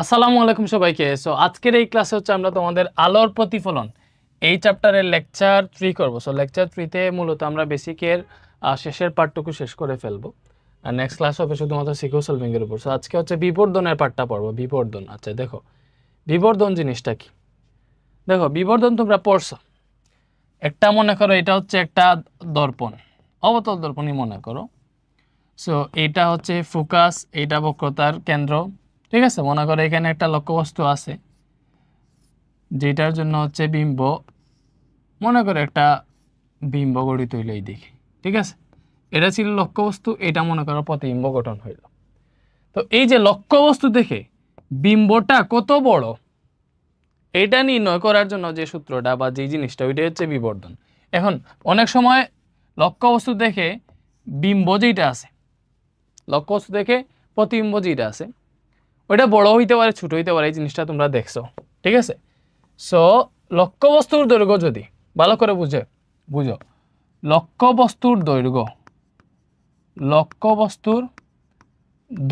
আসসালামু আলাইকুম সবাইকে। সো আজকের এই ক্লাসে হচ্ছে আমরা তোমাদের আলোর প্রতিফলন এই চ্যাপ্টারের লেকচার 3 করব। সো লেকচার 3 তে মূলত আমরা বেসিকের শেষের পার্টটুকু শেষ করে ফেলবো। আর নেক্সট ক্লাস হবে শুধুমাত্র সিকিউ সলভিং এর উপর। সো আজকে হচ্ছে বিবর্ধনের পার্টটা পড়বো। বিবর্ধন, আচ্ছা দেখো বিবর্ধন জিনিসটা কি। দেখো বিবর্ধন তোমরা পড়ছো, একটা মনে করো এটা হচ্ছে একটা দর্পণ, অবতল দর্পণই মনে করো। সো এটা হচ্ছে ফোকাস, এইটা বক্রতার কেন্দ্র, ঠিক আছে। মনে করো এখানে একটা লক্ষ্যবস্তু আছে যেটার জন্য হচ্ছে বিম্ব, মনে করো একটা বিম্ব গঠিত হইল এই দিকে, ঠিক আছে। এটা ছিল লক্ষ্যবস্তু, এটা মনে করো প্রতিবিম্ব গঠন হইল। তো এই যে লক্ষ্যবস্তু দেখে বিম্বটা কত বড় এটা নির্ণয় করার জন্য যে সূত্রটা বা যে জিনিসটা ওইটা হচ্ছে বিবর্ধন। এখন অনেক সময় লক্ষ্যবস্তু দেখে বিম্ব যেটা আছে, লক্ষ্যবস্তু দেখে প্রতিবিম্ব যেটা আছে ওইটা বড় হইতে পারে ছোট হইতে পারে, এই জিনিসটা তোমরা দেখছো, ঠিক আছে। সো লক্ষ্যবস্তুর দৈর্ঘ্য যদি ভালো করে বুঝো লক্ষ্যবস্তুর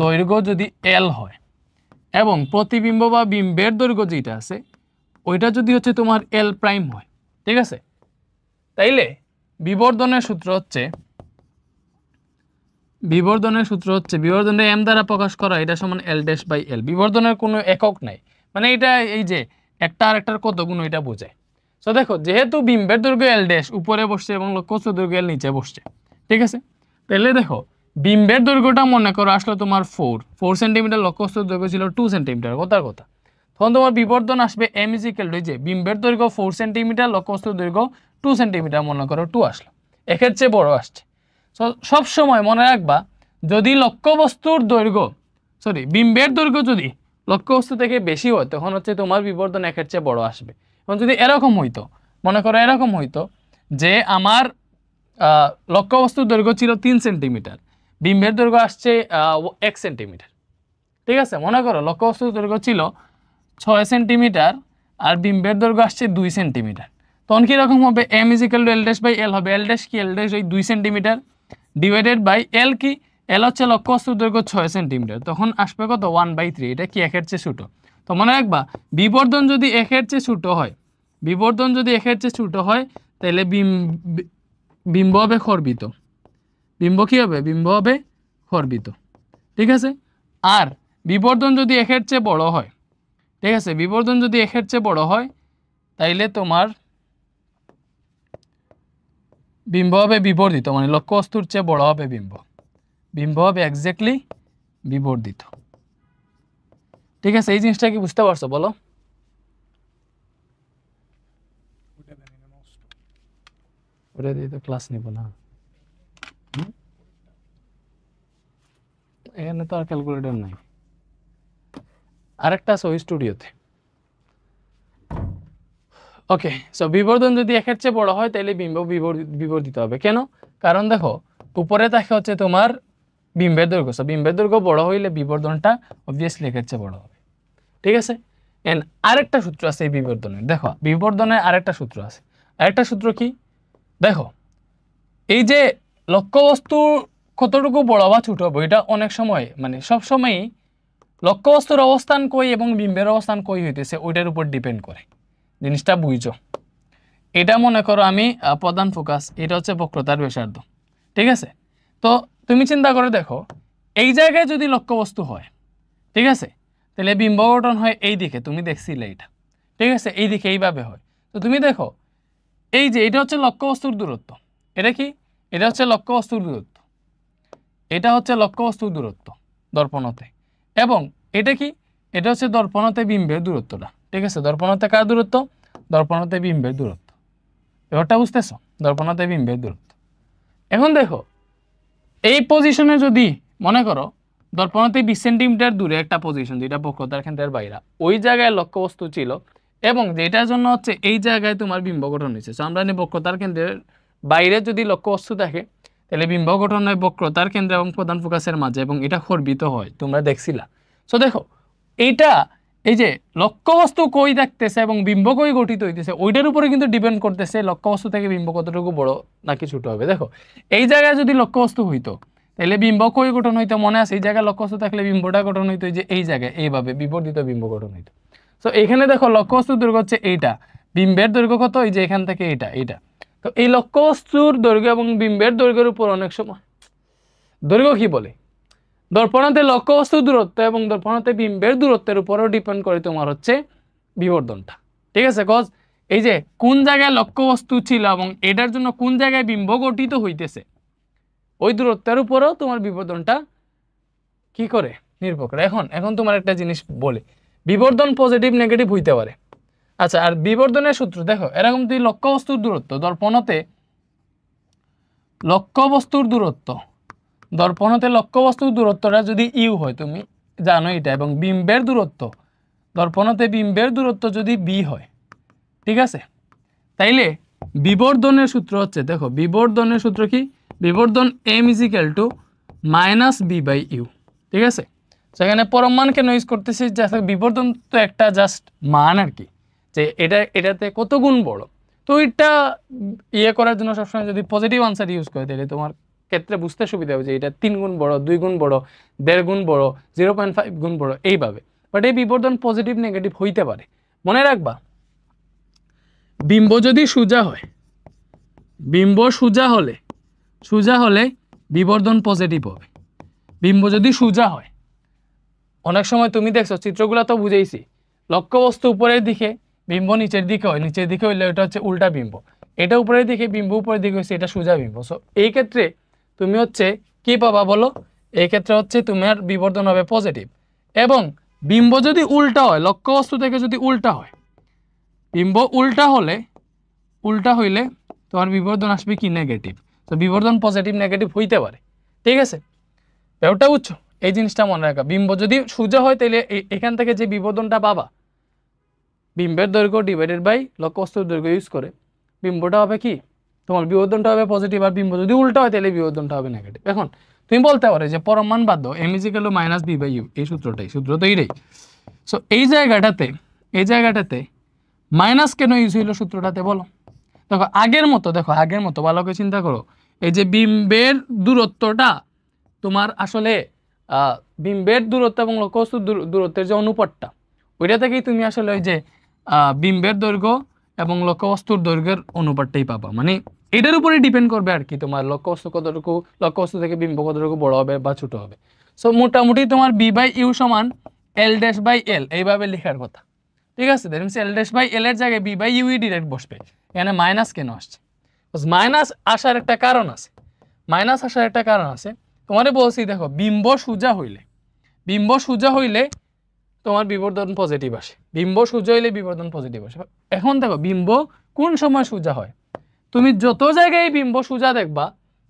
দৈর্ঘ্য যদি এল হয় এবং প্রতিবিম্ব বা বিম্বের দৈর্ঘ্য যেটা আছে ওইটা যদি হচ্ছে তোমার এল প্রাইম হয়, ঠিক আছে, তাইলে বিবর্ধনের সূত্র হচ্ছে বিবর্ধনের এম দ্বারা প্রকাশ করা এটা সমান এল ড্যাশ বাই এল। বিবর্ধনের কোনো একক নাই, মানে এটা এই যে একটা আর একটার কত গুণ এটা বোঝায়। সো দেখো যেহেতু বিম্বের দৈর্ঘ্য এল ড্যাশ উপরে বসছে এবং লক্ষ্যবস্তুর দৈর্ঘ্য এল নিচে বসছে, ঠিক আছে, তাহলে দেখো বিম্বের দৈর্ঘ্যটা মনে করো আসলে তোমার 4 সেন্টিমিটার, লক্ষ্যবস্তুর দৈর্ঘ্য ছিল 2 সেন্টিমিটার, কথার কথা। তখন তোমার বিবর্ধন আসবে এম ইজ ইকুয়াল টু যে বিম্বের দৈর্ঘ্য 4 সেন্টিমিটার, লক্ষ্যবস্তুর দৈর্ঘ্য 2 সেন্টিমিটার, মনে করো 2 আসলো, একের চেয়ে বড় আসছে। সো সব সময় মনে রাখবা যদি বিম্বের দৈর্ঘ্য যদি লক্ষ্যবস্তু থেকে বেশি হয় তখন হচ্ছে তোমার বিবর্ধন একের চেয়ে বড় আসবে। এবং যদি এরকম হইতো, মনে করো এরকম হইতো যে আমার লক্ষ্যবস্তুর দৈর্ঘ্য ছিল 3 সেন্টিমিটার, বিম্বের দৈর্ঘ্য আসছে 1 সেন্টিমিটার, ঠিক আছে। মনে করো লক্ষ্যবস্তুর দৈর্ঘ্য ছিল 6 সেন্টিমিটার আর বিম্বের দৈর্ঘ্য আসছে 2 সেন্টিমিটার, তখন কীরকম হবে? M is equal to L dash by L হবে। এল ড্যাশ কি? এল ড্যাশ ওই 2 সেন্টিমিটার ডিভাইডেড বাই এল কি? এল হচ্ছে লক্ষ্যবস্তুর দৈর্ঘ্য 6 সেন্টিমিটার, তখন আসবে কত? 1/3। এটা কি একের চেয়ে ছোটো? তো মনে রাখবা বিবর্ধন যদি একের চেয়ে ছোটো হয় তাহলে বিম্ব হবে খর্বিত। বিম্ব কি হবে? বিম্ব হবে খর্বিত, ঠিক আছে। আর বিবর্ধন যদি একের চেয়ে বড় হয়, ঠিক আছে, বিবর্ধন যদি একের চেয়ে বড় হয় তাইলে তোমার বিম্ব হবে বিবর্ধিত, মানে লক্ষ্যবস্তুর চেয়ে বড় হবে বিম্ব হবে এক্স্যাক্টলি বিবর্ধিত, ঠিক আছে। এই জিনিসটা কি বুঝতে পারছো বলো? ওটা দিয়ে তো ক্লাস নিব না, এখানে তো আর ক্যালকুলেটর নাই, আরেকটা আছে ওই স্টুডিওতে। ওকে, সো বিবর্ধন যদি একের চেয়ে বড় হয় তাহলে বিম্ব বিবর্ধিত হবে। কেন? কারণ দেখো উপরে থাকে হচ্ছে তোমার বিম্বের দৈর্ঘ্য, সো বিম্বের দৈর্ঘ্য বড় হইলে বিবর্ধনটা অবভিয়াসলি একের চেয়ে বড় হবে, ঠিক আছে। এন্ড আরেকটা সূত্র আছে এই বিবর্ধনের, দেখো বিবর্ধনের আরেকটা সূত্র আছে। আরেকটা সূত্র কি? দেখো এই যে লক্ষ্যবস্তু কতটুকু বড় বা ছোট হবে এটা অনেক সময়, মানে সব সময়ই লক্ষ্যবস্তুর অবস্থান কই এবং বিম্বের অবস্থান কই হইতেছে ওইটার উপর ডিপেন্ড করে। জিনিসটা বুঝছো? এটা মনে করো আমি প্রধান ফোকাস, এটা হচ্ছে বক্রতার ব্যাসার্ধ, ঠিক আছে। তো তুমি চিন্তা করে দেখো এই জায়গায় যদি লক্ষ্যবস্তু হয়, ঠিক আছে, তাহলে বিম্ব গঠন হয় এই দিকে, তুমি দেখছিলে এটা, ঠিক আছে, এই দিকে এইভাবে হয়। তো তুমি দেখো এই যে এটা হচ্ছে লক্ষ্যবস্তুর দূরত্ব, এটা কি? এটা হচ্ছে লক্ষ্যবস্তুর দূরত্ব, এটা হচ্ছে লক্ষ্যবস্তুর দূরত্ব দর্পণতে, এবং এটা কি? এটা হচ্ছে দর্পণতে বিম্বের দূরত্বটা, ঠিক আছে। দর্পণতে কার দূরত্ব? দর্পণতে বিম্বের দূরত্ব। ব্যাপারটা বুঝতেছো? দর্পণতে বিম্বের দূরত্ব। এখন দেখো এই পজিশনে যদি মনে করো দর্পণতে 20 সেন্টিমিটার দূরে একটা পজিশন যেটা বক্রতার কেন্দ্রের বাইরে, ওই জায়গায় লক্ষ্যবস্তু ছিল এবং যেটার জন্য হচ্ছে এই জায়গায় তোমার বিম্ব গঠন হয়েছে। সো আমরা বক্রতার কেন্দ্রের বাইরে যদি লক্ষ্যবস্তু থাকে তাহলে বিম্ব গঠন হয় বক্রতার কেন্দ্র এবং প্রধান ফোকাসের মাঝে, এবং এটা খর্বিত হয়, তোমরা দেখছিলা। সো দেখো এইটা এই যে লক্ষ্যবস্তু কই থাকতেছে এবং বিম্ব কই গঠিত হইতেছে ওইটার উপরে কিন্তু ডিপেন্ড করতেছে লক্ষ্যবস্তু থেকে বিম্ব কতটুকু বড় নাকি ছোট হবে। দেখো এই জায়গায় যদি লক্ষ্যবস্তু হইতো তাহলে বিম্ব কই গঠন হইতো মনে আছে? এই জায়গায় লক্ষ্যবস্তু থাকলে বিম্বটা গঠন হইতো যে এই জায়গায় এইভাবে বিবর্ধিত বিম্ব গঠন হইতো। তো এখানে দেখো লক্ষ্যবস্তুর দৈর্ঘ্য হচ্ছে এইটা, বিম্বের দৈর্ঘ্য কত? এই যে এখান থেকে এইটা। তো এই লক্ষ্যবস্তুর দৈর্ঘ্য এবং বিম্বের দৈর্ঘ্যের উপর অনেক সময় দৈর্ঘ্য কি বলে, দর্পণাতে লক্ষ্যবস্তুর দূরত্ব এবং দর্পণাতে বিম্বের দূরত্বের উপরও ডিপেন্ড করে তোমার হচ্ছে বিবর্ধনটা। ঠিক আছে, কজ এই যে কোন জায়গায় লক্ষ্যবস্তু ছিল এবং এটার জন্য কোন জায়গায় বিম্ব গঠিত হইতেছে ওই দূরত্বের উপরও তোমার বিবর্ধনটা কি করে নির্ভর করে। এখন তোমার একটা জিনিস বলি, বিবর্ধন পজিটিভ নেগেটিভ হইতে পারে। আচ্ছা, আর বিবর্ধনের সূত্র দেখো এরকম, তুই লক্ষ্যবস্তুর দূরত্ব দর্পণতে লক্ষ্যবস্তুর দূরত্বটা যদি ইউ হয়, তুমি জানো এটা, এবং বিম্বের দূরত্ব দর্পণতে বিম্বের দূরত্ব যদি বি হয়, ঠিক আছে, তাইলে বিবর্ধনের সূত্র হচ্ছে, দেখো বিবর্ধনের সূত্র কি, বিবর্ধন m is equal to minus B by u. ঠিক আছে, সেখানে পরম মান কেন ইউজ করতেছি? বিবর্ধন তো একটা জাস্ট মান আর কি, যে এটাতে কত গুণ বড়। তো এটা ইয়ে করার জন্য সবসময় যদি পজিটিভ আনসার ইউজ করে তাহলে তোমার ক্ষেত্রে বুঝতে সুবিধা হবে যে এটা 3 গুণ বড়, 2 গুণ বড়, 1.5 গুণ বড়, 0.5 গুণ বড়, এইভাবে। বাট এই বিবর্ধন পজিটিভ নেগেটিভ হইতে পারে। মনে রাখবা, বিম্ব যদি সোজা হয়, বিম্ব সোজা হলে বিবর্ধন পজিটিভ হবে। বিম্ব যদি সোজা হয়, অনেক সময় তুমি দেখছো চিত্রগুলো তো বুঝেইছি, লক্ষ্যবস্তু উপরের দিকে, বিম্ব নিচের দিকে হয়, নিচের দিকে হইলে এটা হচ্ছে উল্টা বিম্ব, এটা উপরের দিকে, বিম্ব উপরের দিকে হচ্ছে এটা সোজা বিম্ব। সো এই ক্ষেত্রে তুমি হচ্ছে কি পাবা বলো? এই ক্ষেত্রে হচ্ছে তোমার বিবর্ধন হবে পজিটিভ। এবং বিম্ব যদি উল্টা হয়, লক্ষ্যবস্তু থেকে যদি উল্টা হয়, বিম্ব উল্টা হইলে তোমার বিবর্ধন আসবে কি নেগেটিভ। তো বিবর্ধন পজিটিভ নেগেটিভ হইতে পারে। ঠিক আছে, ব্যাপারটা বুঝছো? এই জিনিসটা মনে রাখা, বিম্ব যদি সোজা হয় তাহলে এখান থেকে যে বিবর্ধনটা পাবা, বিম্বের দৈর্ঘ্য ডিভাইডেড বাই লক্ষ্যবস্তুর দৈর্ঘ্য ইউজ করে বিম্বটা হবে কি, তোমার বিবর্ধনটা হবে পজিটিভ। আর বিম্ব যদি উল্টা হয় তাহলে বিবর্ধনটা হবে নেগেটিভ। এখন তুমি বলতে পারো যে পরম মান বাধ্য M is equal to minus B by U, এই সূত্র তো এইটাই। সো এই জায়গাটাতে মাইনাস কেন ইউজ হইল সূত্রটাতে বলো? দেখো আগের মতো ভালো করে চিন্তা করো, এই যে বিম্বের দূরত্বটা তোমার আসলে বিম্বের দূরত্ব এবং লক্ষ্যবস্তুর দূরত্বের যে অনুপাতটা, ওইটা থেকেই তুমি আসলে ওই যে বিম্বের দৈর্ঘ্য এবং লক্ষ্যবস্তুর দৈর্ঘ্যের অনুপাতটাই পাবা। মানে এটার উপরে ডিপেন্ড করবে আর কি, তোমার লক্ষ্যবস্তু থেকে বিম্ব কতটুকু বড় হবে বা ছোট হবে। সো মোটামুটি তোমার বি বাই ইউ সমান এল ড্যাশ বাই এল, এইভাবে লেখার কথা। ঠিক আছে, that means L dash by L এর জায়গায় বি বাই ইউ ডিরেক্ট বসবে। এখানে মাইনাস কেন আসছে? মাইনাস আসার একটা কারণ আছে, তোমারে বলছি দেখো, বিম্ব সোজা হইলে তোমার বিবর্ধন পজিটিভ আসে। বিম্ব সোজা হইলে বিবর্ধন পজিটিভ আসে। এখন দেখো বিম্ব কোন সময় সোজা হয়, তুমি যত জায়গায় বিম্ব সোজা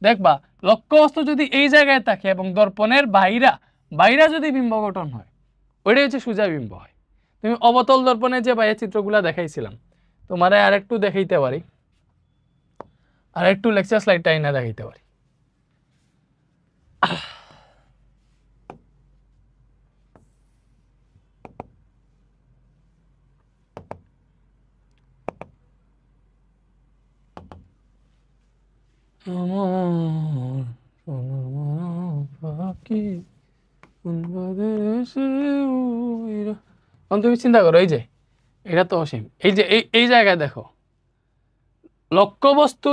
দেখবা লক্ষ্যবস্তু যদি এই জায়গায় থাকে এবং দর্পণের বাইরা যদি বিম্ব গঠন হয়, ওইটাই হচ্ছে সোজা বিম্ব হয়। তুমি অবতল দর্পণে যে বাইরের চিত্রগুলো দেখাইছিলাম, তোমারে আরেকটু দেখাইতে পারি, আরেকটু লেকচার স্লাইডটা এনে দেখাইতে পারি। তুমি চিন্তা করো, এই যে এটা তো অসীম, এই যে এই জায়গায় দেখো লক্ষ্যবস্তু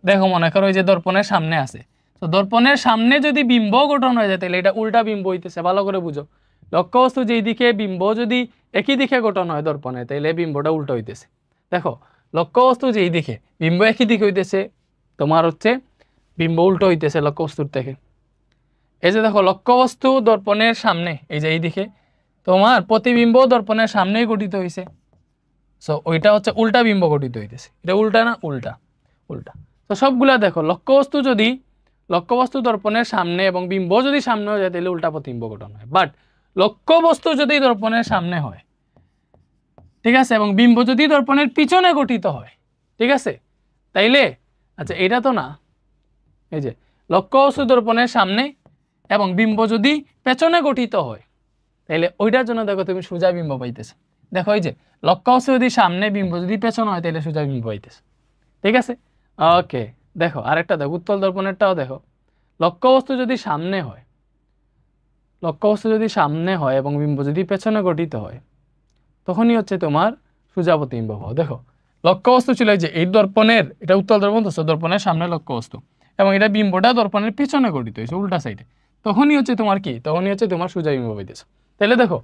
দেখো, মনে করো এই যে দর্পণের সামনে আছে, তো দর্পণের সামনে যদি বিম্ব গঠন হয়ে যায় তাহলে এটা উল্টা বিম্ব হইতেছে। ভালো করে বুঝো, লক্ষ্যবস্তু যেই দিকে, বিম্ব যদি একই দিকে গঠন হয় দর্পণে, তাহলে বিম্বটা উল্টো হইতেছে। দেখো লক্ষ্যবস্তু যেই দিকে, বিম্ব একই দিকে হইতেছে, তোমার হচ্ছে বিম্ব উল্টো হইতেছে লক্ষ্যবস্তুর থেকে। এই যে দেখো লক্ষ্যবস্তু দর্পণের সামনে, এই যে এই দিকে, তোমার প্রতিবিম্ব দর্পণের সামনেই গঠিত হয়েছে। সো ওইটা হচ্ছে উল্টা বিম্ব গঠিত হইতেছে। এটা উল্টা না? উল্টা। তো সবগুলা দেখো, লক্ষ্যবস্তু দর্পণের সামনে এবং বিম্ব যদি সামনে হয়ে যায় তাহলে উল্টা প্রতিবিম্ব গঠন হয়। বাট লক্ষ্যবস্তু যদি দর্পণের সামনে হয়, ঠিক আছে, এবং বিম্ব যদি দর্পণের পিছনে গঠিত হয়, ঠিক আছে, তাইলে আচ্ছা এটা তো না, এই যে লক্ষ্যবস্তু দর্পণের সামনে এবং বিম্ব যদি পেছনে গঠিত হয়, তাহলে ওইটার জন্য দেখো তুমি সোজা বিম্ব পাইতেছ। দেখো এই যে লক্ষ্যবস্তু যদি সামনে, বিম্ব যদি পেছনে হয়, তাহলে সোজা বিম্ব পাইতেছ। ঠিক আছে, ওকে, দেখো আরেকটা দেখো, উত্তল দর্পণেরটাও দেখো। লক্ষ্যবস্তু যদি সামনে হয়, লক্ষ্যবস্তু যদি সামনে হয় এবং বিম্ব যদি পেছনে গঠিত হয়, তখনই হচ্ছে তোমার সোজা প্রতিবিম্ব পাও। দেখো লক্ষ্যবস্তু ছিল যে এই দর্পণের, এটা উত্তল দর্পণ, তো দর্পণের সামনে লক্ষ্যবস্তু, এবং এটা বিম্বটা দর্পণের পিছনে গঠিত হয়েছে উল্টা সাইডে, তখনই হচ্ছে তোমার কি, তখনই হচ্ছে তোমার সোজা বিম্ব পাইতেছে। তাহলে দেখো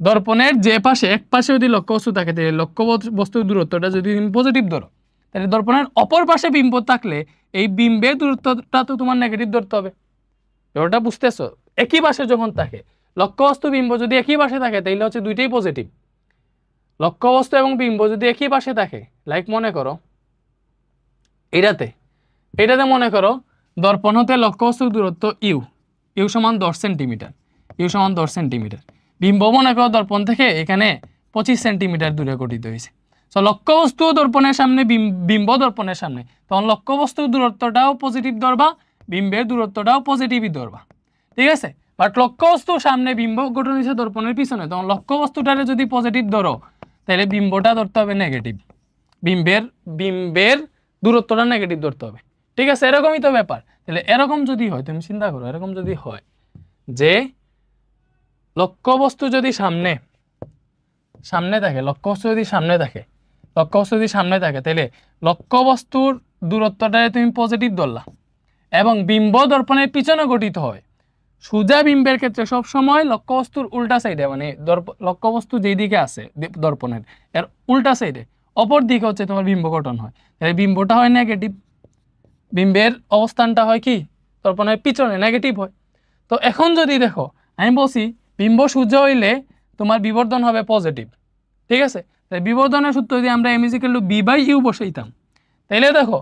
দর্পণের যে পাশে, এক পাশে যদি লক্ষ্যবস্তু থাকে, তাহলে লক্ষ্যবস্তুর দূরত্বটা যদি তুমি পজিটিভ ধরো, তাহলে দর্পণের অপর পাশে বিম্ব থাকলে এই বিম্বের দূরত্বটা তো তোমার নেগেটিভ ধরতে হবে। ব্যাপারটা বুঝতেছো? একই পাশে যখন থাকে, লক্ষ্যবস্তু বিম্ব যদি একই পাশে থাকে, তাহলে হচ্ছে দুইটাই পজিটিভ। লক্ষ্যবস্তু এবং বিম্ব যদি একই পাশে থাকে, লাইক মনে করো এটাতে মনে করো দর্পণ হতে লক্ষ্যবস্তুর দূরত্ব ইউ, ইউ সমান 10 সেন্টিমিটার, ইউ সমান 10 সেন্টিমিটার। বিম্ব মনে করো দর্পণ থেকে এখানে 25 সেন্টিমিটার দূরে গঠিত হয়েছে। সো লক্ষ্যবস্তু দর্পণের সামনে, বিম্ব দর্পণের সামনে, তখন লক্ষ্যবস্তুর দূরত্বটাও পজিটিভ ধরবা, বিম্বের দূরত্বটাও পজিটিভই ধরবা, ঠিক আছে? বাট লক্ষ্যবস্তুর সামনে বিম্ব গঠন হয়েছে দর্পণের পিছনে, তখন লক্ষ্যবস্তুটারে যদি পজিটিভ ধরো, তাহলে বিম্বটা ধরতে হবে নেগেটিভ, বিম্বের দূরত্বটা নেগেটিভ ধরতে হবে, ঠিক আছে? এরকমই তো ব্যাপার। তাহলে এরকম যদি হয়, তুমি চিন্তা করো, এরকম যদি হয় যে লক্ষ্যবস্তু যদি সামনে থাকে, লক্ষ্যবস্তু যদি সামনে থাকে, তাহলে লক্ষ্যবস্তুর দূরত্বটারে তুমি পজিটিভ ধরলা, এবং বিম্ব দর্পণের পিছনে গঠিত হয়। সোজা বিম্বের ক্ষেত্রে সবসময় লক্ষ্যবস্তুর উল্টা সাইডে, মানে লক্ষ্যবস্তু যেই দিকে আছে দর্পণের, এর উল্টা সাইডে অপর দিকে হচ্ছে তোমার বিম্ব গঠন হয়, তাহলে বিম্বটা হয় নেগেটিভ, বিম্বের অবস্থানটা হয় কি, দর্পণের পিছনে নেগেটিভ হয়। তো এখন যদি দেখো, আমি বলছি বিম্ব সোজা হইলে তোমার বিবর্ধন হবে পজিটিভ, ঠিক আছে? তাই বিবর্ধনের সূত্র যদি আমরা m = b/u বসাইতাম, তাইলে দেখো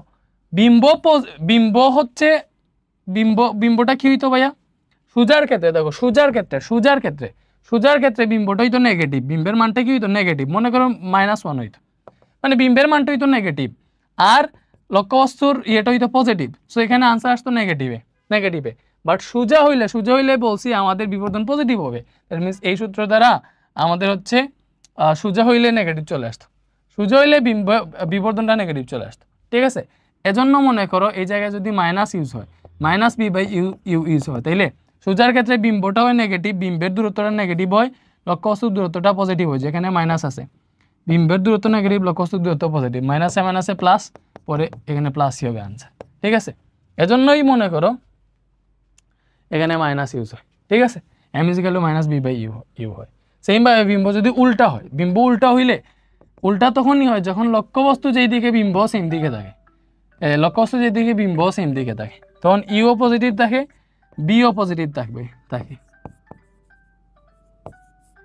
বিম্বটা কি হইতো ভাইয়া? সোজার ক্ষেত্রে দেখো, সোজার ক্ষেত্রে বিম্বটা হইতো নেগেটিভ, বিম্বের মানটা কি হইতো? নেগেটিভ, মনে করো -1 হইতো, মানে বিম্বের মানটা হইতো নেগেটিভ, আর লক্ষ্যবস্তুর ইয়েটা হইতো পজিটিভ। সো এখানে আনসার আসতো নেগেটিভে। বাট সোজা হইলে বলছি আমাদের বিবর্ধন পজিটিভ হবে। দ্যাট মিনস এই সূত্র দ্বারা আমাদের হচ্ছে সোজা হইলে নেগেটিভ চলে আসতো, সোজা হইলে বিবর্ধনটা নেগেটিভ চলে আসতো, ঠিক আছে? এজন্য মনে করো এই জায়গায় যদি মাইনাস ইউজ হয়, -b/u ইউজ হয়, তাইলে সোজার ক্ষেত্রে বিম্বটা হয় নেগেটিভ, বিম্বের দূরত্বটা নেগেটিভ হয়, লক্ষ্যবস্তুর দূরত্বটা পজিটিভ হয়, যেখানে মাইনাস আছে, বিম্বের দূরত্ব নেগেটিভ, লক্ষ্যবস্তুর দূরত্ব পজিটিভ, মাইনাসে প্লাস, পরে এখানে প্লাসই হবে আনসার, ঠিক আছে? এজন্যই মনে করো এখানে মাইনাস ইউজ হয়, ঠিক আছে? m = -b/u হয়। সেমভাবে বিম্ব যদি উল্টা হয়, বিম্ব উল্টা হইলে, উল্টা তখনই হয় যখন লক্ষ্যবস্তু যেই দিকে বিম্ব সেম দিকে থাকে, লক্ষ্যবস্তু যেই দিকে বিম্ব সেম দিকে থাকে, তখন ইউ পজিটিভ থাকে, বিও পজিটিভ থাকে।